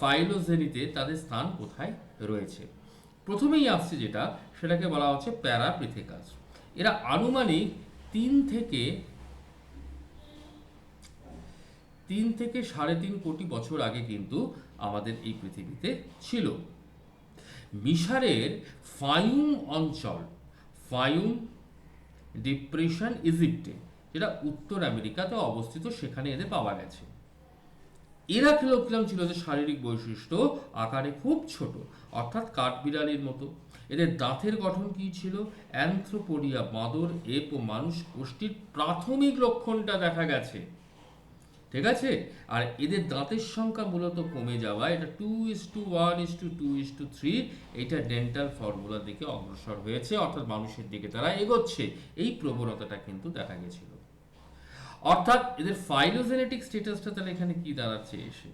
ফাইলোজেনিতে তাদের স্থান কোথায় রয়েছে। প্রথমেই আসছে যেটা, সেটাকে বলা হচ্ছে প্যারাপিথেকাস। এরা আনুমানিক 3 থেকে 3.5 কোটি বছর আগে কিন্তু আমাদের এই পৃথিবীতে ছিল। মিশরের ফায়ুম অঞ্চল, ফায়ুম ডিপ্রেশন ইজিপ্টে, যেটা উত্তর আমেরিকাতে অবস্থিত, সেখানে এদের পাওয়া গেছে। এরা কিরকম ছিল? যে শারীরিক বৈশিষ্ট্য আকারে খুব ছোট, অর্থাৎ কাঠবিড়ালির মতো। এদের দাঁতের গঠন কি ছিল? অ্যানথ্রোপোডিয়া, বাঁদর, এপ ও মানুষ গোষ্ঠীর প্রাথমিক লক্ষণটা দেখা গেছে। ঠিক আছে? আর এদের দাঁতের সংখ্যা মূলত কমে যাওয়া, এটা 2:1:2:3, এটা ডেন্টাল ফর্মুলার দিকে অগ্রসর হয়েছে, অর্থাৎ মানুষের দিকে তারা এগোচ্ছে। এই প্রবণতাটা কিন্তু দেখা গেছিল। অর্থাৎ এদের ফাইলোজেনেটিক স্ট্যাটাসটা তাহলে এখানে কি দাঁড়াচ্ছে এসে?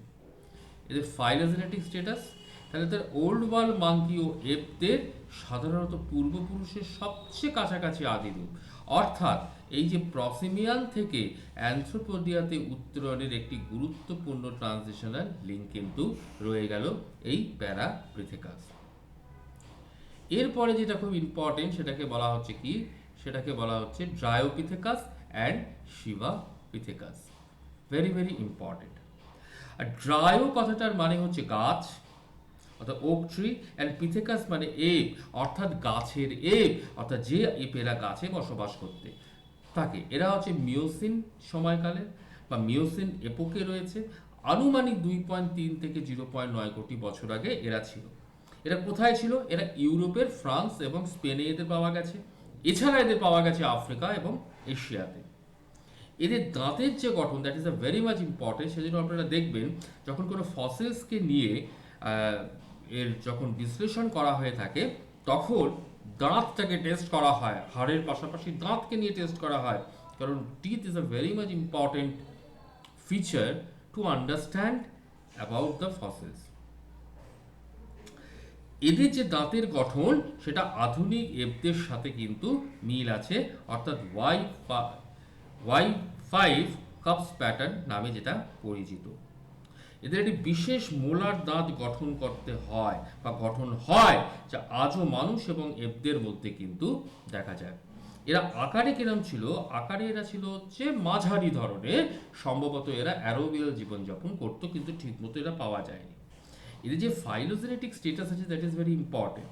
এদের ফাইলোজেনেটিক স্ট্যাটাস তাহলে তার ওল্ড ওয়ার্ল্ড মাঙ্কি ও এপদের সাধারণত পূর্বপুরুষের সবচেয়ে কাছাকাছি আদিরূপ। অর্থাৎ এই যে প্রক্সিমিয়ান থেকে অ্যানথ্রোপোডিয়াতে উত্তরণের একটি গুরুত্বপূর্ণ ট্রানজিশনাল লিঙ্ক কিন্তু রয়ে গেল এই প্যারাপিথেকাস। এরপরে যেটা খুব ইম্পর্টেন্ট, সেটাকে বলা হচ্ছে কি? সেটাকে বলা হচ্ছে Dryopithecus and Sivapithecus. Very very important. আর ড্রায়ো কথাটার মানে হচ্ছে গাছ, অর্থাৎ ওক ট্রি, অ্যান্ড পিথেকাস মানে এপ, অর্থাৎ গাছের এপ, অর্থাৎ যে এপেরা গাছে বসবাস করতে থাকে। এরা হচ্ছে মিওসিন সময়কালে বা মিওসিন এপোকে রয়েছে। আনুমানিক 2.3 থেকে 0.9 কোটি বছর আগে এরা ছিল। এরা কোথায় ছিল? এরা ইউরোপের ফ্রান্স এবং স্পেনে এদের পাওয়া গেছে। এছাড়া এদের পাওয়া গেছে আফ্রিকা এবং এশিয়াতে। এদের দাঁতের যে গঠন, that is a very much important. সেজন্য আপনারা দেখবেন যখন কোনো ফসিলসকে নিয়ে এর যখন বিশ্লেষণ করা হয়ে থাকে, তখন দাঁতটাকে টেস্ট করা হয়, হাড়ের পাশাপাশি দাঁতকে নিয়ে টেস্ট করা হয়, কারণ teeth is a very much important feature to understand about the fossils. এদের যে দাঁতের গঠন, সেটা আধুনিক এপদের সাথে কিন্তু মিল আছে, অর্থাৎ Y5 কাপস প্যাটার্ন নামে যেটা পরিচিত। এদের একটি বিশেষ মোলার দাঁত গঠন করতে হয় বা গঠন হয়, যা আজও মানুষ এবং এপদের মধ্যে কিন্তু দেখা যায়। এরা আকারে কিরম ছিল? আকারে এরা ছিল হচ্ছে মাঝারি ধরনের। সম্ভবত এরা অ্যারোবিয়াল জীবনযাপন করতো, কিন্তু ঠিকমতো এরা পাওয়া যায়নি। এদের যে ফাইলোজেনেটিক স্ট্যাটাস আছে, দ্যাট ইজ ভেরি ইম্পর্টেন্ট।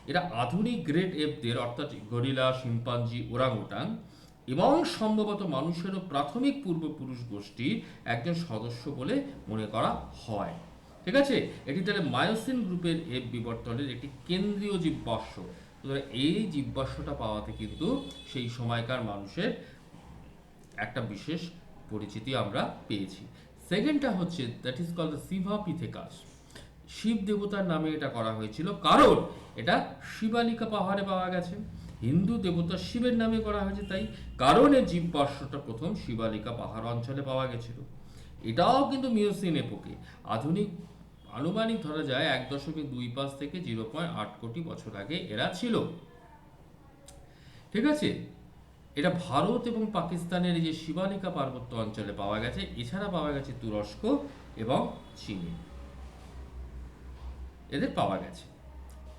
এরা আধুনিক গ্রেট এপদের, অর্থাৎ গরিলা, শিম্পাঞ্জি, ওরাংউটাং এবং সম্ভবত মানুষেরও প্রাথমিক পূর্বপুরুষ গোষ্ঠীর একজন সদস্য বলে মনে করা হয়। ঠিক আছে? এটি তাহলে মায়োসিন গ্রুপের এপ বিবর্তনের একটি কেন্দ্রীয় জীবাশ্ম। এই জীবাশ্মটা পাওয়াতে কিন্তু সেই সময়কার মানুষের একটা বিশেষ পরিচিতি আমরা পেয়েছি। সেকেন্ডটা হচ্ছে that is called the Sivapithecus. শিব দেবতার নামে এটা করা হয়েছিল, কারণ এটা শিবালিকা পাহাড়ে পাওয়া গেছে। হিন্দু দেবতা শিবের নামে করা হয়েছে তাই, কারণ এই জীববাষ্পটা প্রথম শিবালিকা পাহাড় অঞ্চলে পাওয়া গেছিল। এটাও কিন্তু মিওসিন এপোকে। আনুমানিক ধরা যায় 1.25 থেকে 0.8 কোটি বছর আগে এরা ছিল। ঠিক আছে? এটা ভারত এবং পাকিস্তানের এই যে শিবালিকা পার্বত্য অঞ্চলে পাওয়া গেছে, এছাড়া পাওয়া গেছে তুরস্ক এবং চীনে, এদের পাওয়া গেছে।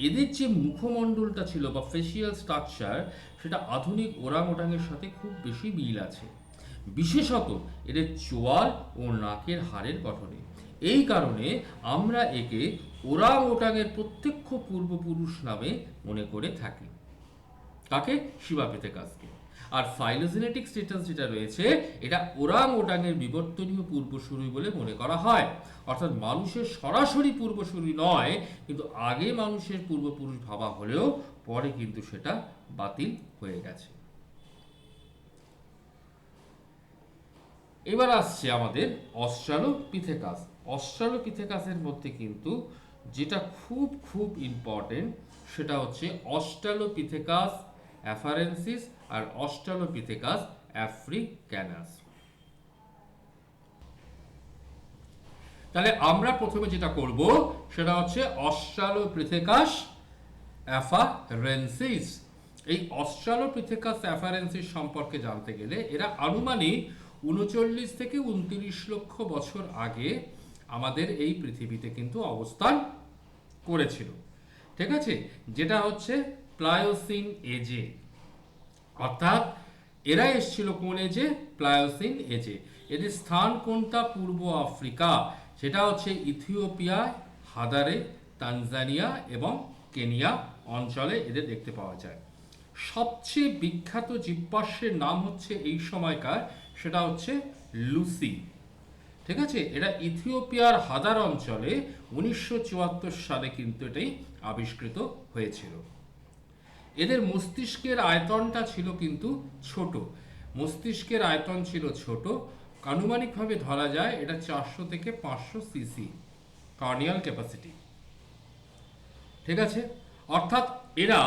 এদের যে মুখমণ্ডলটা ছিল বা ফেসিয়াল স্ট্রাকচার, সেটা আধুনিক ওরাং ওটাংয়ের সাথে খুব বেশি মিল আছে, বিশেষত এদের চোয়াল ও নাকের হাড়ের গঠনে। এই কারণে আমরা একে ওরাং ওটাংয়ের প্রত্যক্ষ পূর্বপুরুষ নামে মনে করে থাকি। কাকে? শিবাপিথেকাসকে। আর ফাইলোজেনেটিক স্ট্যাটাস যেটা রয়েছে, এটা ওরাং ওটাংয়ের বিবর্তনীয় পূর্বসূরি বলে মনে করা হয়। অর্থাৎ মানুষের সরাসরি পূর্বসূরি নয়, কিন্তু আগে মানুষের পূর্বপুরুষ ভাবা হলেও পরে কিন্তু সেটা বাতিল হয়ে গেছে। এবার আসছে আমাদের অস্ট্রালোপিথেকাস। অস্ট্রালোপিথেকাসের মধ্যে কিন্তু যেটা খুব খুব ইম্পর্টেন্ট, সেটা হচ্ছে অস্ট্রালোপিথেকাস অ্যাফারেন্সিস আর অস্ট্রালোপিথেকাস আফ্রিক্যানাস। তাহলে আমরা প্রথমে যেটা করব সেটা হচ্ছে অস্ট্রালোপিথেকাস অ্যাফারেন্সিস। এই অস্ট্রালোপিথেকাস অ্যাফারেন্সিস সম্পর্কে জানতে গেলে এরা আনুমানিক ৩৯ থেকে ২৯ লক্ষ বছর আগে আমাদের এই পৃথিবীতে কিন্তু অবস্থান করেছিল। ঠিক আছে, যেটা হচ্ছে প্লায়োসিন এজে। অর্থাৎ এরা এসেছিল কোন এজে? প্লায়োসিন এজে। এদের স্থান কোনটা? পূর্ব আফ্রিকা, সেটা হচ্ছে ইথিওপিয়া, হাদারে, তানজানিয়া এবং কেনিয়া অঞ্চলে এদের দেখতে পাওয়া যায়। সবচেয়ে বিখ্যাত জীবাশ্মের নাম হচ্ছে এই সময়কার, সেটা হচ্ছে লুসি। ঠিক আছে, এটা ইথিওপিয়ার হাদার অঞ্চলে ১৯৭৪ সালে কিন্তু এটাই আবিষ্কৃত হয়েছিল। এদের মস্তিষ্কের আয়তনটা ছিল কিন্তু ছোট, মস্তিষ্কের আয়তন ছিল ছোট। আনুমানিকভাবে ধরা যায় এটা ৪০০ থেকে ৫০০ সিসি কর্নিয়াল ক্যাপাসিটি। ঠিক আছে, অর্থাৎ এরা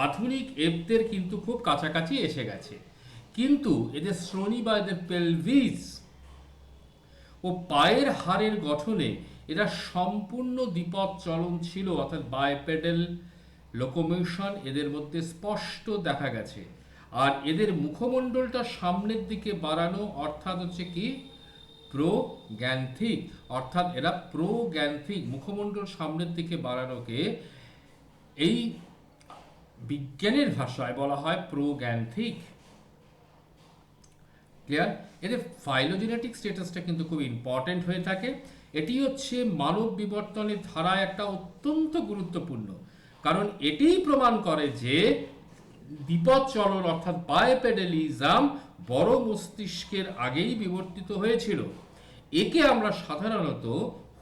আধুনিক এপদের কিন্তু খুব কাছাকাছি এসে গেছে। কিন্তু এদের শ্রোণী বা এদের পেলভিস ও পায়ের হাড়ের গঠনে এরা সম্পূর্ণ দ্বিপদ চলন ছিল, অর্থাৎ বাইপেডাল লোকোমোশন এদের মধ্যে স্পষ্ট দেখা গেছে। আর এদের মুখমণ্ডলটা সামনের দিকে বাড়ানো, অর্থাৎ হচ্ছে কি প্রোগ্যান্থিক, অর্থাৎ এরা প্রোগ্যান্থিক, মুখমণ্ডল সামনের দিকে বাড়ানোকে এই বিজ্ঞানের ভাষায় বলা হয় প্রোগ্যান্থিক। ক্লিয়ার? এদের ফাইলোজেনেটিক স্ট্যাটাসটা কিন্তু খুব ইম্পর্টেন্ট হয়ে থাকে। এটি হচ্ছে মানব বিবর্তনের ধারায় একটা অত্যন্ত গুরুত্বপূর্ণ, কারণ এটিই প্রমাণ করে যে দ্বিপদ চলন অর্থাৎ বায়োপেডালিজম বড় মস্তিষ্কের আগেই বিবর্তিত হয়েছিল। একে আমরা সাধারণত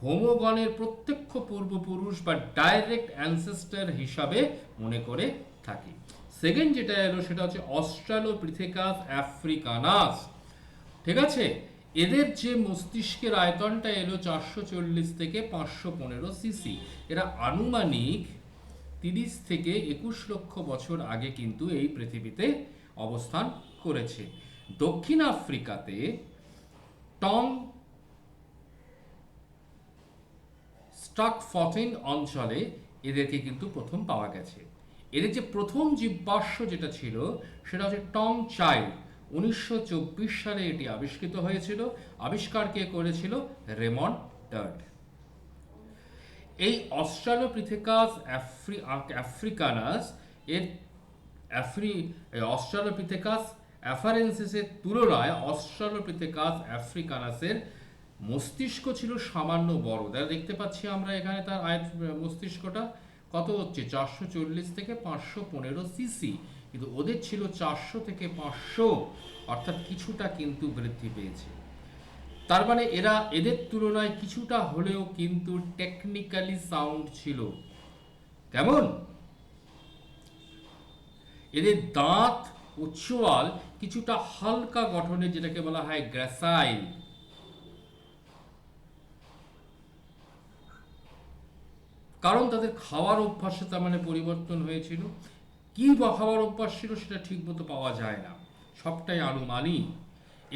হোমোগণের প্রত্যক্ষ পূর্বপুরুষ বা ডাইরেক্ট অ্যানসেস্টর হিসাবে মনে করে থাকি। সেকেন্ড যেটা এলো সেটা হচ্ছে অস্ট্রালোপিথেকাস আফ্রিকানাস। ঠিক আছে, এদের যে মস্তিষ্কের আয়তনটা এলো ৪৪০ থেকে ৫১৫ সিসি। এরা আনুমানিক ৩০ থেকে ২১ লক্ষ বছর আগে কিন্তু এই পৃথিবীতে অবস্থান করেছে। দক্ষিণ আফ্রিকাতে টং স্টাকফটেন অঞ্চলে এদেরকে কিন্তু প্রথম পাওয়া গেছে। এদের যে প্রথম জীবাশ্ম যেটা ছিল সেটা হচ্ছে টং চাইল্ড। ১৯২৪ সালে এটি আবিষ্কৃত হয়েছিল। আবিষ্কার কে করেছিল? রেমন্ড টার্ড। এই অস্ট্রালোপিথেকাস আফ্রিকানাস এর অস্ট্রালোপিথেকাস অ্যাফারেন্সিসের তুলনায় অস্ট্রালোপিথেকাস আফ্রিকানাসের মস্তিষ্ক ছিল সামান্য বড়। তারা দেখতে পাচ্ছি আমরা এখানে তার মস্তিষ্কটা কত হচ্ছে ৪৪০ থেকে ৫১৫ সিসি, কিন্তু ওদের ছিল ৪০০ থেকে ৫০০, অর্থাৎ কিছুটা কিন্তু বৃদ্ধি পেয়েছে। তার মানে এরা এদের তুলনায় কিছুটা হলেও কিন্তু টেকনিক্যালি সাউন্ড ছিল। কেমন? এদের দাঁত ও চোয়াল কিছুটা হালকা গঠনের, যেটাকে বলা হয় গ্রাসাইল। কারণ তাদের খাওয়ার অভ্যাসে তার মানে পরিবর্তন হয়েছিল। কি বা খাওয়ার অভ্যাস ছিল সেটা ঠিক মতো পাওয়া যায় না, সবটাই আনুমানিক।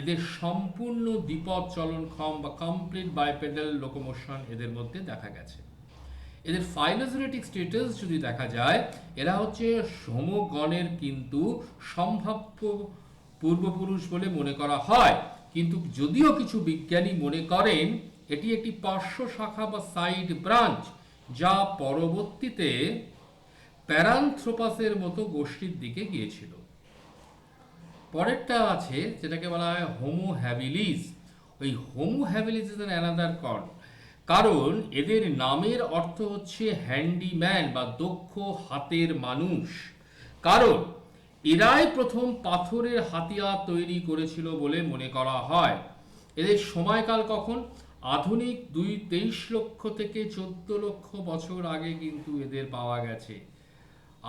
এদের সম্পূর্ণ দ্বিপদ চলনক্ষম বা কমপ্লিট বাইপেডাল লোকোমোশন এদের মধ্যে দেখা গেছে। এদের ফাইলোজেনেটিক স্ট্যাটাস যদি দেখা যায়, এরা হচ্ছে হোমোগণের কিন্তু সম্ভাব্য পূর্বপুরুষ বলে মনে করা হয়, কিন্তু যদিও কিছু বিজ্ঞানী মনে করেন এটি একটি পার্শ্ব শাখা বা সাইড ব্রাঞ্চ, যা পরবর্তীতে প্যারান্থ্রোপাসের মতো গোষ্ঠীর দিকে গিয়েছিল। পরেরটা আছে যেটাকে বলা হয় হোমো হ্যাবিলিস। ওই হোমো হ্যাবিলিস ইজ অ্যানাদার কারণ এদের নামের অর্থ হচ্ছে হ্যান্ডিম্যান বা দক্ষ হাতের মানুষ। কারণ এরাই প্রথম পাথরের হাতিয়ার তৈরি করেছিল বলে মনে করা হয়। এদের সময়কাল কখন? আধুনিক 23 লক্ষ থেকে 14 লক্ষ বছর আগে কিন্তু এদের পাওয়া গেছে।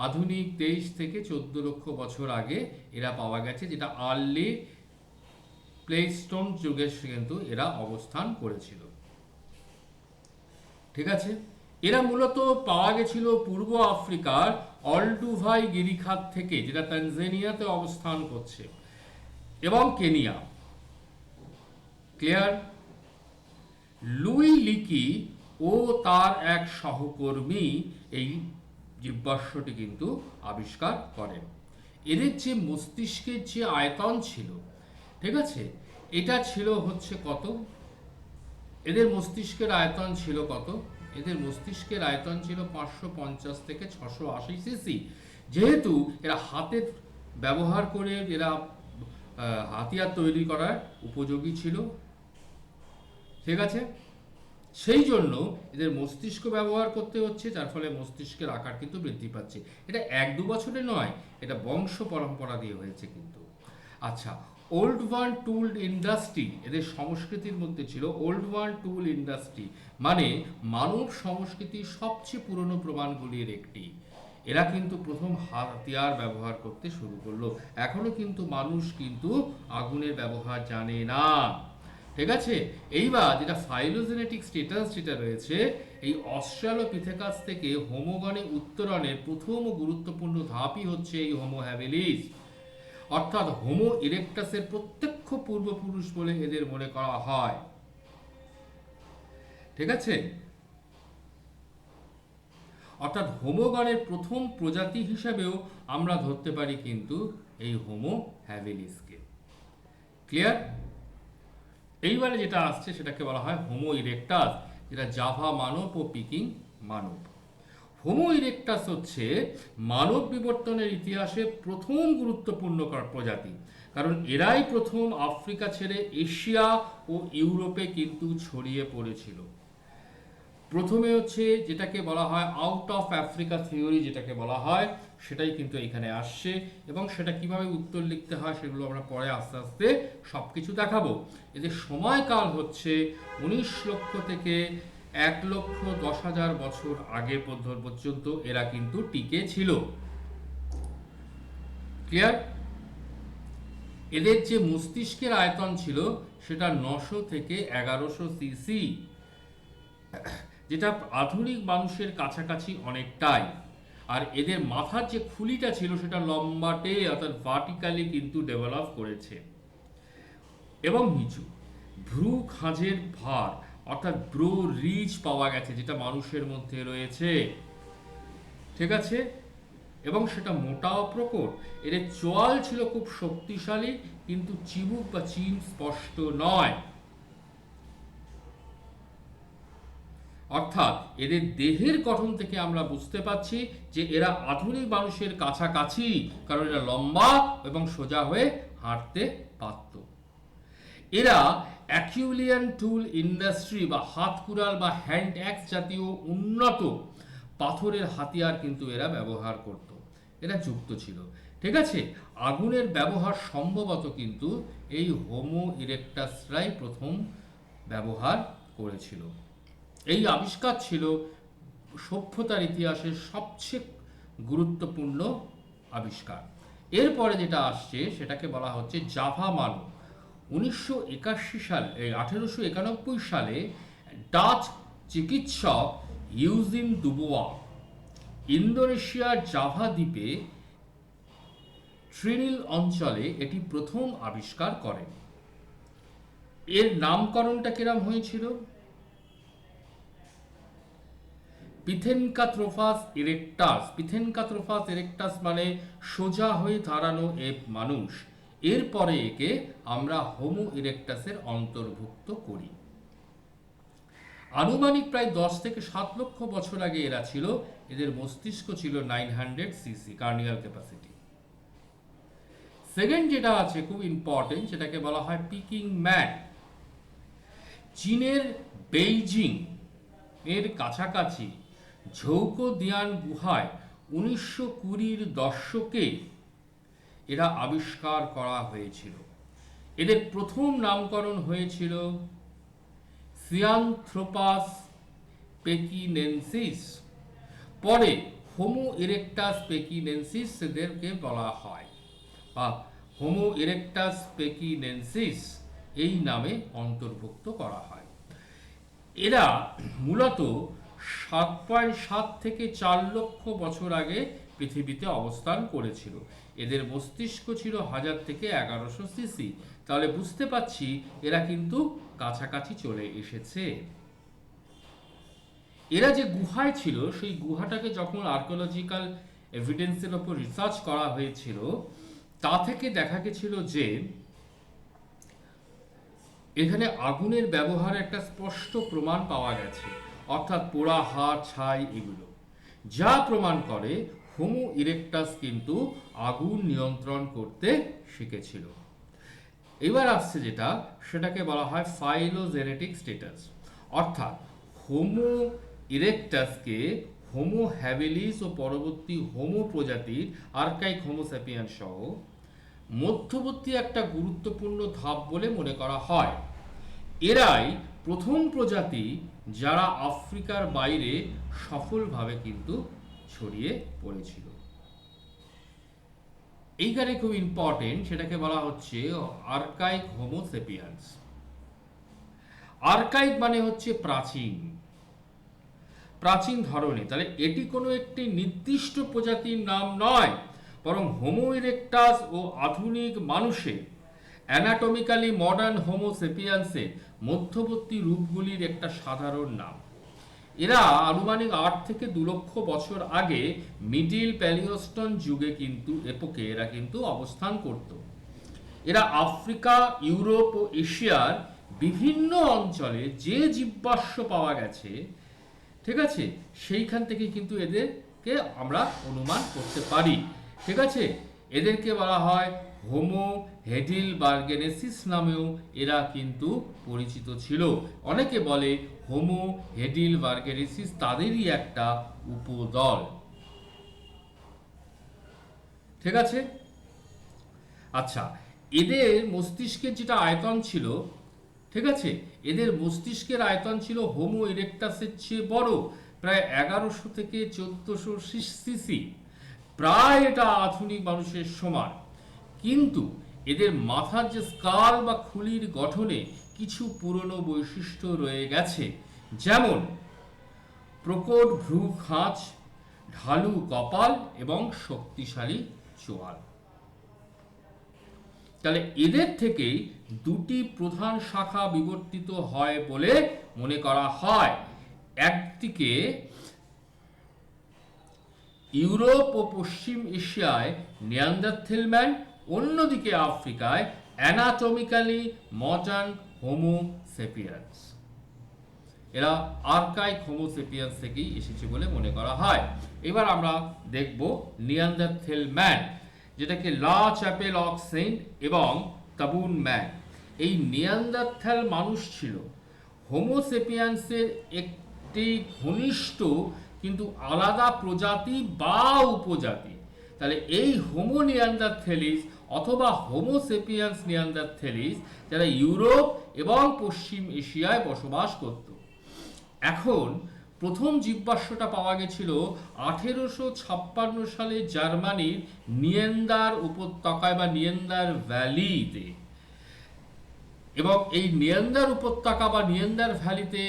আধুনিক 23 থেকে 14 লক্ষ বছর আগে এরা পাওয়া গেছে, যেটা আর্লি প্লেস্টোন যুগে কিন্তু এরা অবস্থান করেছিল। ঠিক আছে, এরা মূলত পাওয়া গেছিল পূর্ব আফ্রিকার অলডুভাই গিরিখাত থেকে, যেটা তানজানিয়াতে অবস্থান করছে, এবং কেনিয়া। ক্লিয়ার? লুই লিকি ও তার এক সহকর্মী এই জীবাশ্মটি কিন্তু আবিষ্কার করেন। এদের যে মস্তিষ্কের যে আয়তন ছিল, ঠিক আছে, এটা ছিল হচ্ছে কত? এদের মস্তিষ্কের আয়তন ছিল কত? এদের মস্তিষ্কের আয়তন ছিল 550 থেকে 680 সিসি। যেহেতু এরা হাতের ব্যবহার করে এরা হাতিয়ার তৈরি করার উপযোগী ছিল, ঠিক আছে, সেই জন্য এদের মস্তিষ্ক ব্যবহার করতে হচ্ছে, যার ফলে মস্তিষ্কের আকার কিন্তু বৃদ্ধি পাচ্ছে। এটা 1-2 বছরে নয়, এটা বংশ পরম্পরা দিয়ে হয়েছে কিন্তু। আচ্ছা, ওল্ড ওয়ার্ল্ড টুল ইন্ডাস্ট্রি এদের সংস্কৃতির মধ্যে ছিল। ওল্ড ওয়ার্ল্ড টুল ইন্ডাস্ট্রি মানে মানব সংস্কৃতির সবচেয়ে পুরনো প্রমাণগুলির একটি। এরা কিন্তু প্রথম হাতিয়ার ব্যবহার করতে শুরু করলো। এখনো কিন্তু মানুষ কিন্তু আগুনের ব্যবহার জানে না। ঠিক আছে, এইবার যেটা ফাইলোজেনেটিক স্ট্যাটাস যেটা রয়েছে, এই অস্ট্রালোপিথেকাস থেকে হোমোগনে উত্তরণের প্রথম গুরুত্বপূর্ণ ধাপই হচ্ছে এই হোমো হ্যাবিলিস, অর্থাৎ হোমো ইরেক্টাসের প্রত্যক্ষ পূর্বপুরুষ বলে এদের মনে করা হয়। ঠিক আছে, অর্থাৎ হোমোগণের প্রথম প্রজাতি হিসেবেও আমরা ধরতে পারি কিন্তু এই হোমো হ্যাবিলিসকে। ক্লিয়ার? এইবারে যেটা আসছে সেটাকে বলা হয় হোমো ইরেক্টাস, যেটা জাভা মানব ও পিকিং মানব। হোমো ইরেক্টাস হচ্ছে মানব বিবর্তনের ইতিহাসে প্রথম গুরুত্বপূর্ণ প্রজাতি, কারণ এরাই প্রথম আফ্রিকা ছেড়ে এশিয়া ও ইউরোপে কিন্তু ছড়িয়ে পড়েছিল। প্রথমে হচ্ছে যেটাকে বলা হয় আউট অফ আফ্রিকা থিওরি, যেটাকে বলা হয় সেটাই কিন্তু এখানে আসছে, এবং সেটা কিভাবে উত্তর লিখতে হয় সেগুলো আমরা পরে আস্তে আস্তে সবকিছু দেখাবো। এদের সময়কাল হচ্ছে 19 লক্ষ থেকে 1,10,000 বছর আগে পর্যন্ত এরা কিন্তু টিকে ছিল। ক্লিয়ার? এদের যে মস্তিষ্কের আয়তন ছিল সেটা 900 থেকে 1100 সিসি, যেটা আধুনিক মানুষের কাছাকাছি অনেকটাই। আর এদের মাথার যে খুলিটা ছিল সেটা লম্বাটে অর্থাৎ ভার্টিক্যালি কিন্তু ডেভেলপ করেছে, এবং নিচু ভ্রু খাঁজের ভার অর্থাৎ ব্রো রিজ পাওয়া গেছে, যেটা মানুষের মধ্যে রয়েছে। ঠিক আছে, এবং সেটা মোটা ও প্রকট। এদের চোয়াল ছিল খুব শক্তিশালী, কিন্তু চিবুক বা চিন স্পষ্ট নয়। অর্থাৎ এদের দেহের গঠন থেকে আমরা বুঝতে পারছি যে এরা আধুনিক মানুষের কাছাকাছি, কারণ এরা লম্বা এবং সোজা হয়ে হাঁটতে পারত। এরা অ্যাকিউলিয়ান টুল ইন্ডাস্ট্রি বা হাত কুড়াল বা হ্যান্ড অ্যাক্স জাতীয় উন্নত পাথরের হাতিয়ার কিন্তু এরা ব্যবহার করত, এরা যুক্ত ছিল। ঠিক আছে, আগুনের ব্যবহার সম্ভবত কিন্তু এই হোমো ইরেক্টাসরাই প্রথম ব্যবহার করেছিল। এই আবিষ্কার ছিল সভ্যতার ইতিহাসের সবচেয়ে গুরুত্বপূর্ণ আবিষ্কার। এরপরে যেটা আসছে সেটাকে বলা হচ্ছে জাভা মানব। 1891 সালে ডাচ চিকিৎসক ইউজিন দুবোয়া ইন্দোনেশিয়ার জাভা দ্বীপে ট্রিনিল অঞ্চলে এটি প্রথম আবিষ্কার করেন। এর নামকরণটা কিরম হয়েছিল? পিথেনকাথ্রোপাস ইরেক্টাস। পিথেনকাথ্রোপাস ইরেক্টাস মানে সোজা হয়ে দাঁড়ানো এক মানুষ। এরপরে একে আমরা হোমো ইরেকটাসের অন্তর্ভুক্ত করি। আনুমানিক প্রায় 10 থেকে 7 লক্ষ বছর আগে এরা ছিল। এদের মস্তিষ্ক ছিল 900 সিসি কার্নিয়াল ক্যাপাসিটি। সেকেন্ড যেটা আছে খুব ইম্পর্টেন্ট, সেটাকে বলা হয় পিকিং ম্যান। চীনের বেইজিং এর কাছাকাছি ঝৌকদিয়ান গুহায় 1920-এর দশকে এরা আবিষ্কার করা হয়েছিল। এদের প্রথম নামকরণ হয়েছিল সিয়ানথ্রোপাস পেকিনেন্সিস। পরে হোমো ইরেকটাস পেকিনেন্সিস এদেরকে বলা হয়, বা হোমো ইরেকটাস পেকিনেন্সিস এই নামে অন্তর্ভুক্ত করা হয়। এরা মূলত 7.7 থেকে 4 লক্ষ বছর আগে পৃথিবীতে অবস্থান করেছিল। এদের মস্তিষ্ক ছিল 1000 থেকে 1100 সিসি। তাহলে বুঝতে পাচ্ছি এরা কিন্তু কাছাকাছি চলে এসেছে। এরা যে গুহায় ছিল, সেই গুহাটাকে যখন আর্কিওলজিক্যাল এভিডেন্সের উপর রিসার্চ করা হয়েছিল, তা থেকে দেখা গেছিল যে এখানে আগুনের ব্যবহারের একটা স্পষ্ট প্রমাণ পাওয়া গেছে, অর্থাৎ পোড়া হাড়, ছাই, এগুলো যা প্রমাণ করে হোমো ইরেকটাস কিন্তু আগুন নিয়ন্ত্রণ করতে শিখেছিল। এবার আসছে যেটা, সেটাকে বলা হয় ফাইলোজেনেটিক স্ট্যাটাস, অর্থাৎ হোমো ইরেকটাসকে হোমো হ্যাবিলিস ও পরবর্তী হোমো প্রজাতির আর্কাইক হোমো স্যাপিয়েন্স সহ মধ্যবর্তী একটা গুরুত্বপূর্ণ ধাপ বলে মনে করা হয়। এরাই প্রথম প্রজাতি যারা আফ্রিকার বাইরে সফলভাবে কিন্তু ছড়িয়ে পড়েছিল। এইখানে খুব ইম্পর্টেন্ট, সেটাকে বলা হচ্ছে আর্কাইক হোমো স্যাপিয়েন্স। আর্কাইক মানে হচ্ছে প্রাচীন, প্রাচীন ধরনের। তাহলে এটি কোনো একটি নির্দিষ্ট প্রজাতির নাম নয়, বরং হোমো ইরেকটাস ও আধুনিক মানুষের অ্যানাটমিক্যালি মডার্ন হোমো সেপিয়েন্সের মধ্যবর্তী রূপগুলির একটা সাধারণ নাম। এরা আনুমানিক 8 থেকে 2 লক্ষ বছর আগে মিডিল প্যালিওস্টোন যুগে কিন্তু এপোকে এরা কিন্তু অবস্থান করত। এরা আফ্রিকা, ইউরোপ ও এশিয়ার বিভিন্ন অঞ্চলে যে জীবাশ্ম পাওয়া গেছে, ঠিক আছে, সেইখান থেকে কিন্তু এদেরকে আমরা অনুমান করতে পারি। ঠিক আছে, এদেরকে বলা হয় হোমো হেডিলবার্গেনেসিস নামেও এরা কিন্তু পরিচিত ছিল। অনেকে বলে হোমো হেডিলবার্গেনেসিস তাদেরই একটা উপদল। ঠিক আছে, আচ্ছা, এদের মস্তিষ্কের যেটা আয়তন ছিল, ঠিক আছে, এদের মস্তিষ্কের আয়তন ছিল হোমো ইরেকটাসের চেয়ে বড়, প্রায় 1100 থেকে 1400 সিসি। প্রায় এটা আধুনিক মানুষের সমান। কিন্তু এদের মাথার যে স্কাল বা খুলির গঠনে কিছু পুরনো বৈশিষ্ট্য রয়ে গেছে, যেমন প্রকট ভ্রু খাঁজ, ঢালু কপাল এবং শক্তিশালী চোয়াল। তাহলে এদের থেকেই দুটি প্রধান শাখা বিবর্তিত হয় বলে মনে করা হয়। একদিকে ইউরোপ ও পশ্চিম এশিয়ায় নিয়ান্ডারথেল ম্যান, অন্যদিকে আফ্রিকায় অ্যানাটমিক্যালি মডার্ন হোমো সেপিয়েন্স। এরা আর্কাইক হোমো সেপিয়েন্স থেকেই এসেছে বলে মনে করা হয়। এবার আমরা দেখব নিয়ান্ডারথেল ম্যান, যেটাকে লা চ্যাপেল অফ সেন্ট এবং তাবুন ম্যান। এই নিয়ান্ডারথেল মানুষ ছিল হোমো সেপিয়েন্সের একটি ঘনিষ্ঠ কিন্তু আলাদা প্রজাতি বা উপজাতি। তাহলে এই হোমো নিয়ান্ডারথেলিস অথবা হোমো সেপিয়েন্স নিয়ান্ডারথেলিস যারা ইউরোপ এবং পশ্চিম এশিয়ায় বসবাস করত। এখন প্রথম জীবাশ্মটা পাওয়া গেছিল 1856 সালে জার্মানির নিয়েন্দার উপত্যকায় বা নিয়েন্দার ভ্যালিতে। এবং এই নিয়েন্দার উপত্যকা বা নিয়েন্দার ভ্যালিতে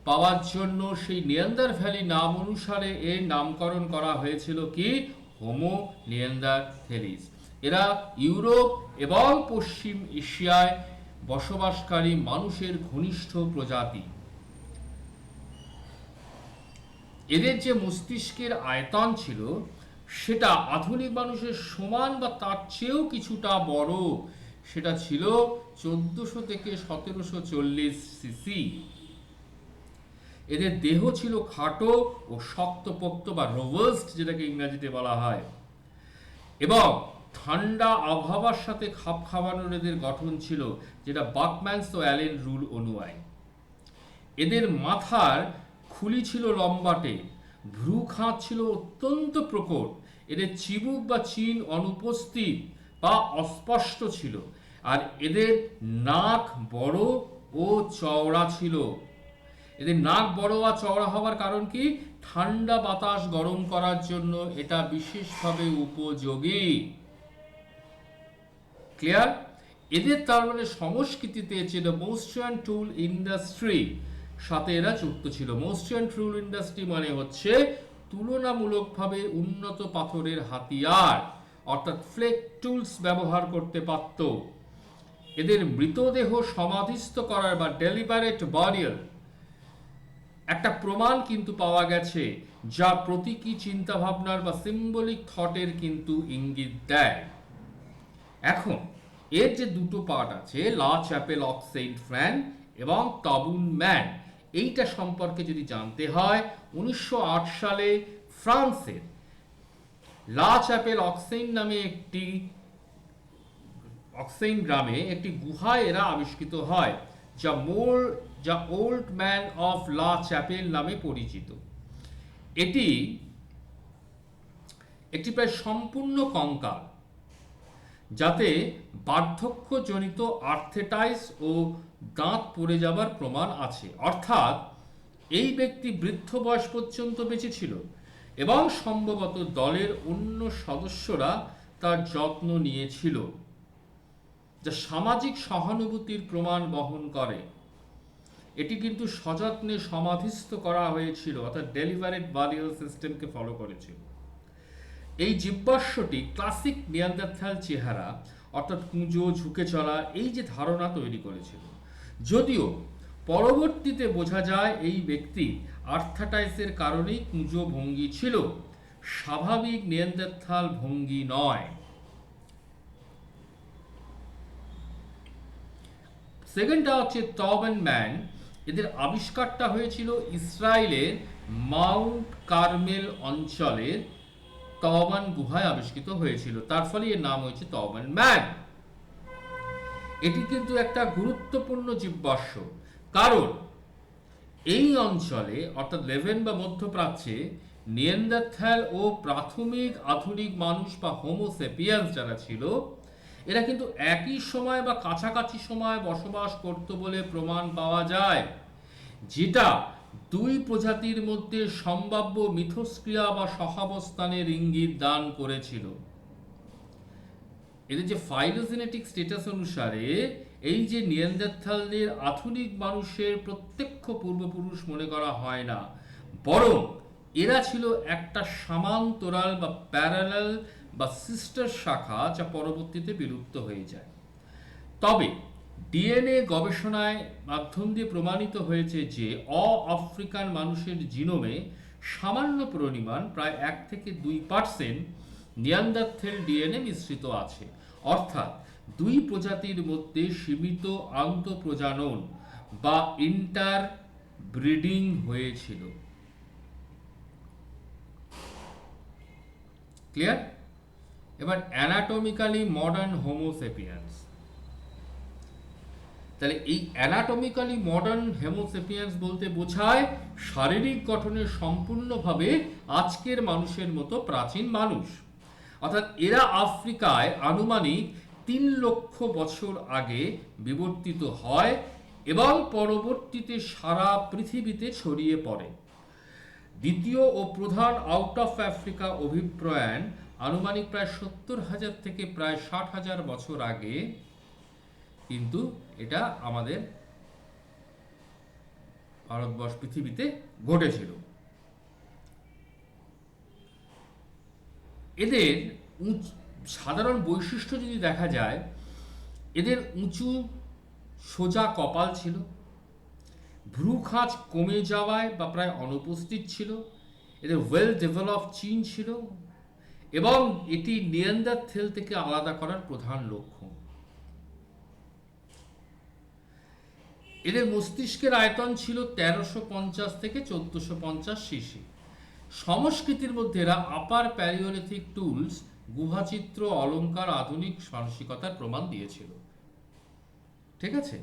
পাওয়ার জন্য সেই নিয়েন্দার ভ্যালি নাম অনুসারে এর নামকরণ করা হয়েছিল কি হোমো নিয়ান্ডারথেলিস। এরা ইউরোপ এবং পশ্চিম এশিয়ায় বসবাসকারী মানুষের ঘনিষ্ঠ প্রজাতি। এদের যে মস্তিষ্কের আয়তন ছিল সেটা আধুনিক মানুষের সমান বা তার চেয়েও কিছুটা বড়। সেটা ছিল 1400 থেকে 1740 সিসি। এদের দেহ ছিল খাটো ও শক্তপোক্ত বা রোবাস্ট, যেটাকে ইংরেজিতে বলা হয়, এবং ঠান্ডা আবহাওয়ার সাথে খাপ খাওয়ানোর এদের গঠন ছিল, যেটা বাকম্যানস ও অ্যালেন রুল অনুযায়ী। এদের মাথার খুলি ছিল লম্বাটে, ভ্রু খাঁজ ছিল অত্যন্ত প্রকট, এদের চিবুক বা চিন অনুপস্থিত বা অস্পষ্ট ছিল, আর এদের নাক বড় ও চওড়া ছিল। এদের নাক বড় আর চওড়া হওয়ার কারণ কি? ঠান্ডা বাতাস গরম করার জন্য এটা বিশেষভাবে উপযোগী। ক্লিয়ার? এদের তার মানে সংস্কৃতিতে ছিল মোস্টান টুল ইন্ডাস্ট্রি সাথে এরা যুক্ত ছিল। মোস্টান টুল ইন্ডাস্ট্রি মানে হচ্ছে তুলনামূলকভাবে উন্নত পাথরের হাতিয়ার, অর্থাৎ ফ্লেক টুলস ব্যবহার করতে পারত। এদের মৃতদেহ সমাধিস্থ করার বা ডেলিবারেট বারিয়াল একটা প্রমাণ কিন্তু পাওয়া গেছে, যা প্রতীকী চিন্তাভাবনার বা সিম্বলিক থটের কিন্তু ইঙ্গিত দেয়। এখন এর যে দুটো পার্ট আছে, লা চ্যাপেল অফ সেন্ট ফ্রান এবং তাবুন ম্যান, এইটা সম্পর্কে যদি জানতে হয়, 1908 সালে ফ্রান্সের লা চ্যাপেল অক্সেইন নামে একটি অক্সেইন গ্রামে একটি গুহায় এরা আবিষ্কৃত হয়, যা ওল্ড ম্যান অফ লা চ্যাপেল নামে পরিচিত। এটি একটি প্রায় সম্পূর্ণ কঙ্কাল, যাতে বার্ধক্যজনিত আর্থ্রাইটিস ও দাঁত পড়ে যাবার প্রমাণ আছে। অর্থাৎ এই ব্যক্তি বৃদ্ধ বয়স পর্যন্ত বেঁচে ছিল এবং সম্ভবত দলের অন্য সদস্যরা তার যত্ন নিয়েছিল, যা সামাজিক সহানুভূতির প্রমাণ বহন করে। এটি কিন্তু সযত্নে সমাধিস্থ করা হয়েছিল, অর্থাৎ ডেলিভারেট বারিয়াল সিস্টেমকে ফলো করেছিল। এই জীবাশ্মটি ক্লাসিক নিয়ান্ডারথাল চেহারা, অর্থাৎ কুঁজো ঝুঁকে চলা, এই যে ধারণা তৈরি করেছিল। যদিও পরবর্তীতে বোঝা যায় এই ব্যক্তি আর্থ্রাইটিসের কারণেই কুঁজো ভঙ্গি ছিল, স্বাভাবিক নিয়ান্ডারথাল ভঙ্গি নয়। সেকেন্ডটা হচ্ছে তাবুন ম্যান। এদের আবিষ্কারটা হয়েছিল ইসরায়েলের মাউন্ট কার্মেল অঞ্চলের তাবুন গুহায় আবিষ্কৃত হয়েছিল, তার ফলে এর নাম হয়েছে তাবুন ম্যান। এটি কিন্তু একটা গুরুত্বপূর্ণ জীবাশ্ম, কারণ এই অঞ্চলে অর্থাৎ লেভেন বা মধ্যপ্রাচ্যে নিয়ান্ডারথাল ও প্রাথমিক আধুনিক মানুষ বা হোমোসেপিয়ান্স যারা ছিল, এরা কিন্তু একই সময় বা কাছাকাছি সময় বসবাস করত বলে প্রমাণ পাওয়া যায়, যেটা দুই প্রজাতির মধ্যে সম্ভাব্য মিথস্ক্রিয়া বা সহাবস্থানের ইঙ্গিত দান করেছিল। এদের যে ফাইলোজেনেটিক স্ট্যাটাস অনুসারে এই যে নিয়ান্ডারথালদের আধুনিক মানুষের প্রত্যক্ষ পূর্বপুরুষ মনে করা হয় না, বরং এরা ছিল একটা সমান্তরাল বা প্যারালাল বা সিস্টার শাখা, যা পরবর্তীতে বিলুপ্ত হয়ে যায়। তবে ডিএনএ গবেষণায় মাধ্যম দিয়ে প্রমাণিত হয়েছে যে আফ্রিকান মানুষের জিনোমে সামান্য পরিমাণ, প্রায় 1 থেকে 2% নিয়ান্ডারথাল ডিএনএ মিশ্রিত আছে, অর্থাৎ দুই প্রজাতির মধ্যে সীমিত আন্তঃপ্রজনন বা ইন্টারব্রিডিং হয়েছিল। ক্লিয়ার? এবার অ্যানাটমিক্যালি মডার্ন হোমোসেপিয়ান্স। তাহলে এই অ্যানাটমিক্যালি মডার্ন হোমোসেপিয়ান্স বলতে বোঝায় শারীরিক গঠনে সম্পূর্ণভাবে আজকের মানুষের মতো প্রাচীন মানুষ। অর্থাৎ এরা আফ্রিকায় আনুমানিক 3 লক্ষ বছর আগে বিবর্তিত হয় এবং পরবর্তীতে সারা পৃথিবীতে ছড়িয়ে পড়ে। দ্বিতীয় ও প্রধান আউট অফ আফ্রিকা অভিপ্রায়ণ আনুমানিক প্রায় 70,000 থেকে প্রায় 60,000 বছর আগে কিন্তু এটা আমাদের ভারতবর্ষ পৃথিবীতে ঘটেছিল। এদের সাধারণ বৈশিষ্ট্য যদি দেখা যায়, এদের উঁচু সোজা কপাল ছিল, ভ্রু খাঁজ কমে যাওয়ায় বা প্রায় অনুপস্থিত ছিল, এদের ওয়েল ডেভেলপড চিন ছিল, এবং এটি নিয়ান্ডারথেল থেকে আলাদা করার প্রধান লক্ষ্য। এদের মস্তিষ্কের আয়তন ছিল 1350 থেকে 1450 সিসি। সংস্কৃতির মধ্যে এরা আপার প্যালিওলিথিক টুলস, গুহাচিত্র, অলঙ্কার, আধুনিক মানসিকতার প্রমাণ দিয়েছিল। ঠিক আছে,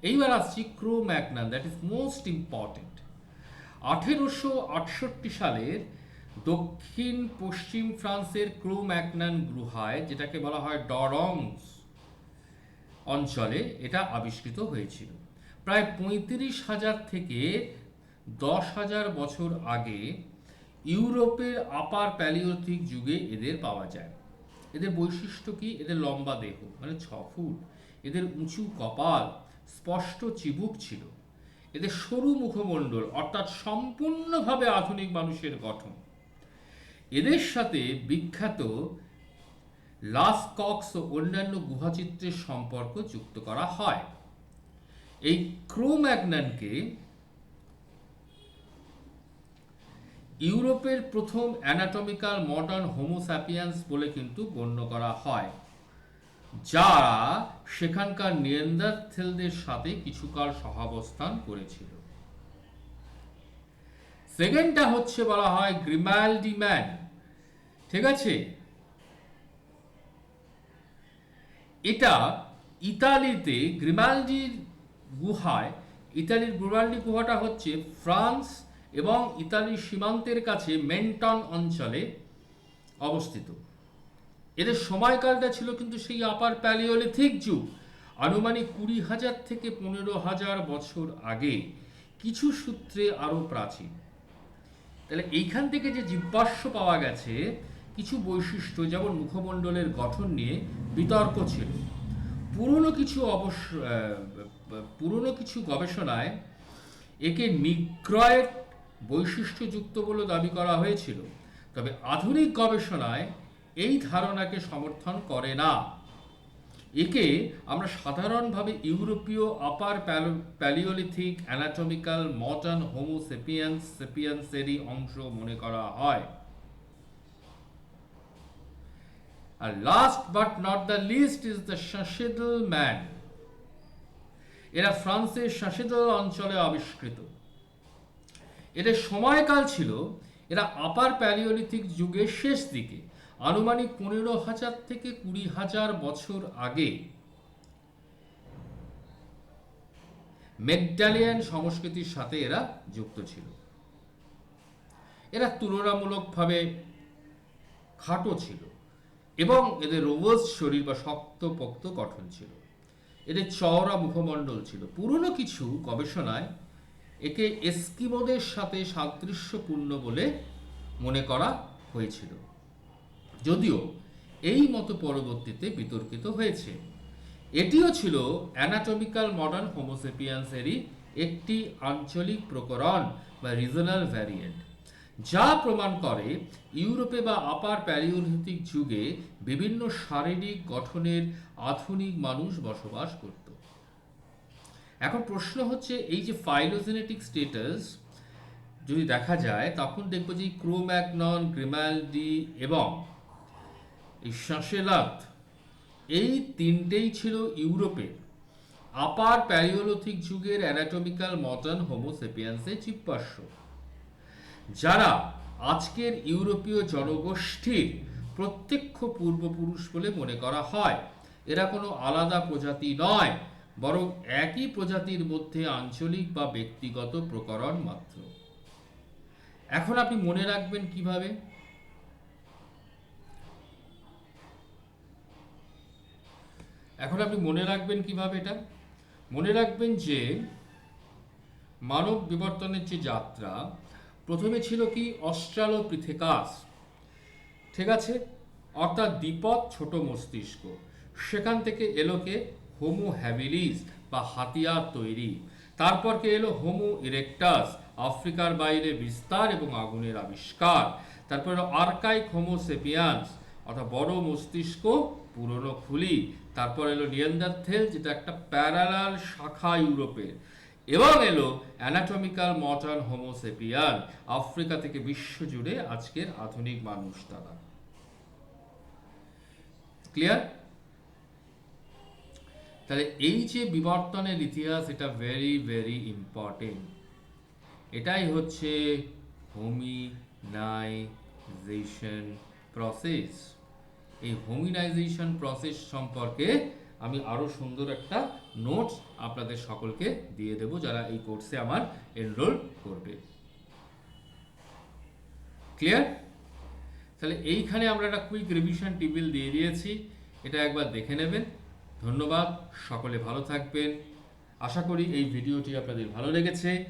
এইবার আসছি Cro Magnon, that is most important. 1868 সালের দক্ষিণ পশ্চিম ফ্রান্সের ক্রো ম্যাগনান গুহায়, যেটাকে বলা হয় ডরংস অঞ্চলে, এটা আবিষ্কৃত হয়েছিল। প্রায় 35,000 থেকে 10,000 বছর আগে ইউরোপের আপার প্যালিওলিথিক যুগে এদের পাওয়া যায়। এদের বৈশিষ্ট্য কি? এদের লম্বা দেহ, মানে 6 ফুট, এদের উঁচু কপাল, স্পষ্ট চিবুক ছিল, এদের সরু মুখমণ্ডল, অর্থাৎ সম্পূর্ণভাবে আধুনিক মানুষের গঠন। এদের সাথে বিখ্যাত লাস কক্স ও অন্যান্য গুহাচিত্রের সম্পর্ক যুক্ত করা হয়। এই ক্রো ম্যাগনানকে ইউরোপের প্রথম অ্যানাটমিক্যাল মডার্ন হোমোস্যাপিয়েন্স বলে কিন্তু গণ্য করা হয়, যারা সেখানকার নিয়ান্ডারথেলদের সাথে কিছুকাল সহাবস্থান করেছিল। সেকেন্ডটা হচ্ছে বলা হয় গ্রিমাল্ডি ম্যান। ঠিক আছে, এটা ইতালিতে গ্রিমাল্ডির গুহায়, ইতালির গ্রিমাল্ডি গুহাটা হচ্ছে ফ্রান্স এবং ইতালির সীমান্তের কাছে মেন্টন অঞ্চলে অবস্থিত। এদের সময়কালটা ছিল কিন্তু সেই আপার প্যালিওলিথিক যুগ, আনুমানিক 20,000 থেকে 15,000 বছর আগে, কিছু সূত্রে আরো প্রাচীন। তাহলে এইখান থেকে যে জীবাশ্ম পাওয়া গেছে, কিছু বৈশিষ্ট্য যেমন মুখমণ্ডলের গঠন নিয়ে বিতর্ক ছিল। পুরনো কিছু গবেষণায় একে নিগ্রয়েড বৈশিষ্ট্যযুক্ত বলে দাবি করা হয়েছিল, তবে আধুনিক গবেষণায় এই ধারণাকে সমর্থন করে না। একে আমরা সাধারণভাবে ইউরোপীয় upper palaeolithic anatomical modern Homo সেপিয়েন্সেরই অংশ মনে করা হয়। আর last but not the least is the শাসেদল ম্যান। এরা ফ্রান্সের শাসেদল অঞ্চলে আবিষ্কৃত। এদের সময়কাল ছিল, এরা আপার প্যালিওলিথিক যুগের শেষ দিকে, আনুমানিক 15,000 থেকে 20,000 বছর আগে ম্যাগডালিয়ান সংস্কৃতির সাথে এরা যুক্ত ছিল। এরা তুলনামূলকভাবে খাটো ছিল এবং এদের রোবস্ট শরীর বা শক্তপোক্ত গঠন ছিল। এদের চওড়া মুখমণ্ডল ছিল। পুরনো কিছু গবেষণায় একে এস্কিমোদের সাথে সাদৃশ্যপূর্ণ বলে মনে করা হয়েছিল, যদিও এই মত পরবর্তীতে বিতর্কিত হয়েছে। এটিও ছিল অ্যানাটমিক্যাল মডার্ন হোমোসেপিয়েন্সেরই একটি আঞ্চলিক প্রকরণ বা রিজনাল ভ্যারিয়েন্ট, যা প্রমাণ করে ইউরোপে বা আপার প্যালিওলিথিক যুগে বিভিন্ন শারীরিক গঠনের আধুনিক মানুষ বসবাস করত। এখন প্রশ্ন হচ্ছে, এই যে ফাইলোজেনেটিক স্ট্যাটাস যদি দেখা যায়, তখন দেখব যে ক্রো ম্যাগনন, গ্রিমাল্ডি এবং এই শাসেলাত, এই তিনটেই ছিল ইউরোপের আপার প্যালিওলিথিক যুগের অ্যানাটমিক্যাল মডার্ন হোমোসেপিয়েন্সের জীবাশ্ম, যারা আজকের ইউরোপীয় জনগোষ্ঠীর প্রত্যক্ষ পূর্বপুরুষ বলে মনে করা হয়। এরা কোনো আলাদা প্রজাতি নয়, বরং একই প্রজাতির মধ্যে আঞ্চলিক বা ব্যক্তিগত প্রকরণ মাত্র। এখন আপনি মনে রাখবেন কিভাবে? এটা মনে রাখবেন যে মানব বিবর্তনের যে যাত্রা, প্রথমে ছিল কি অস্ট্রালোপিথেকাস, ঠিক আছে, অর্থাৎ দ্বিপদ ছোট মস্তিষ্ক। সেখান থেকে এলো কে হোমো হ্যাবিলিস বা হাতিয়ার তৈরি। তারপর কে এলো হোমো ইরেক্টাস, আফ্রিকার বাইরে বিস্তার এবং আগুনের আবিষ্কার। তারপর এলো আর্কাইক হোমো সেপিয়ান্স, অর্থাৎ বড় মস্তিষ্ক, পুরনো খুলি। তারপর এলো নিয়ান্ডারথেল, যেটা একটা প্যারালাল শাখা ইউরোপের। এবং এলো অ্যানাটমিক্যাল মডার্ন হোমোসেপিয়ান, আফ্রিকা থেকে বিশ্বজুড়ে আজকের আধুনিক মানুষ তারা। ক্লিয়ার? তাহলে এই যে বিবর্তনের ইতিহাস, এটা ভেরি ভেরি ইম্পর্টেন্ট। এটাই হচ্ছে হোমিনাইজেশন প্রসেস। এই হোমিনাইজেশন প্রসেস সম্পর্কে আমি আরো সুন্দর একটা নোটস আপনাদের সকলকে দিয়ে দেব যারা এই কোর্সে আমার এনরোল করবে। ক্লিয়ার? তাহলে এইখানে আমরা একটা কুইক রিভিশন টেবিল দিয়ে দিয়েছি, এটা একবার দেখে নেবেন। ধন্যবাদ, সকলে ভালো থাকবেন। আশা করি এই ভিডিওটি আপনাদের ভালো লেগেছে।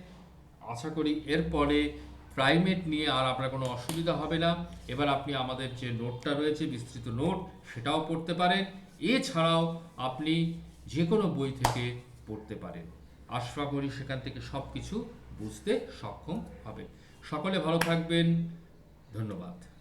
আশা করি এরপরে প্রাইমেট নিয়ে আর আপনার কোনো অসুবিধা হবে না। এবার আপনি আমাদের যে নোটটা রয়েছে, বিস্তৃত নোট, সেটাও পড়তে পারেন। এছাড়াও আপনি যে কোনো বই থেকে পড়তে পারেন। আশা করি সেখান থেকে সব কিছু বুঝতে সক্ষম হবেন। সকলে ভালো থাকবেন। ধন্যবাদ।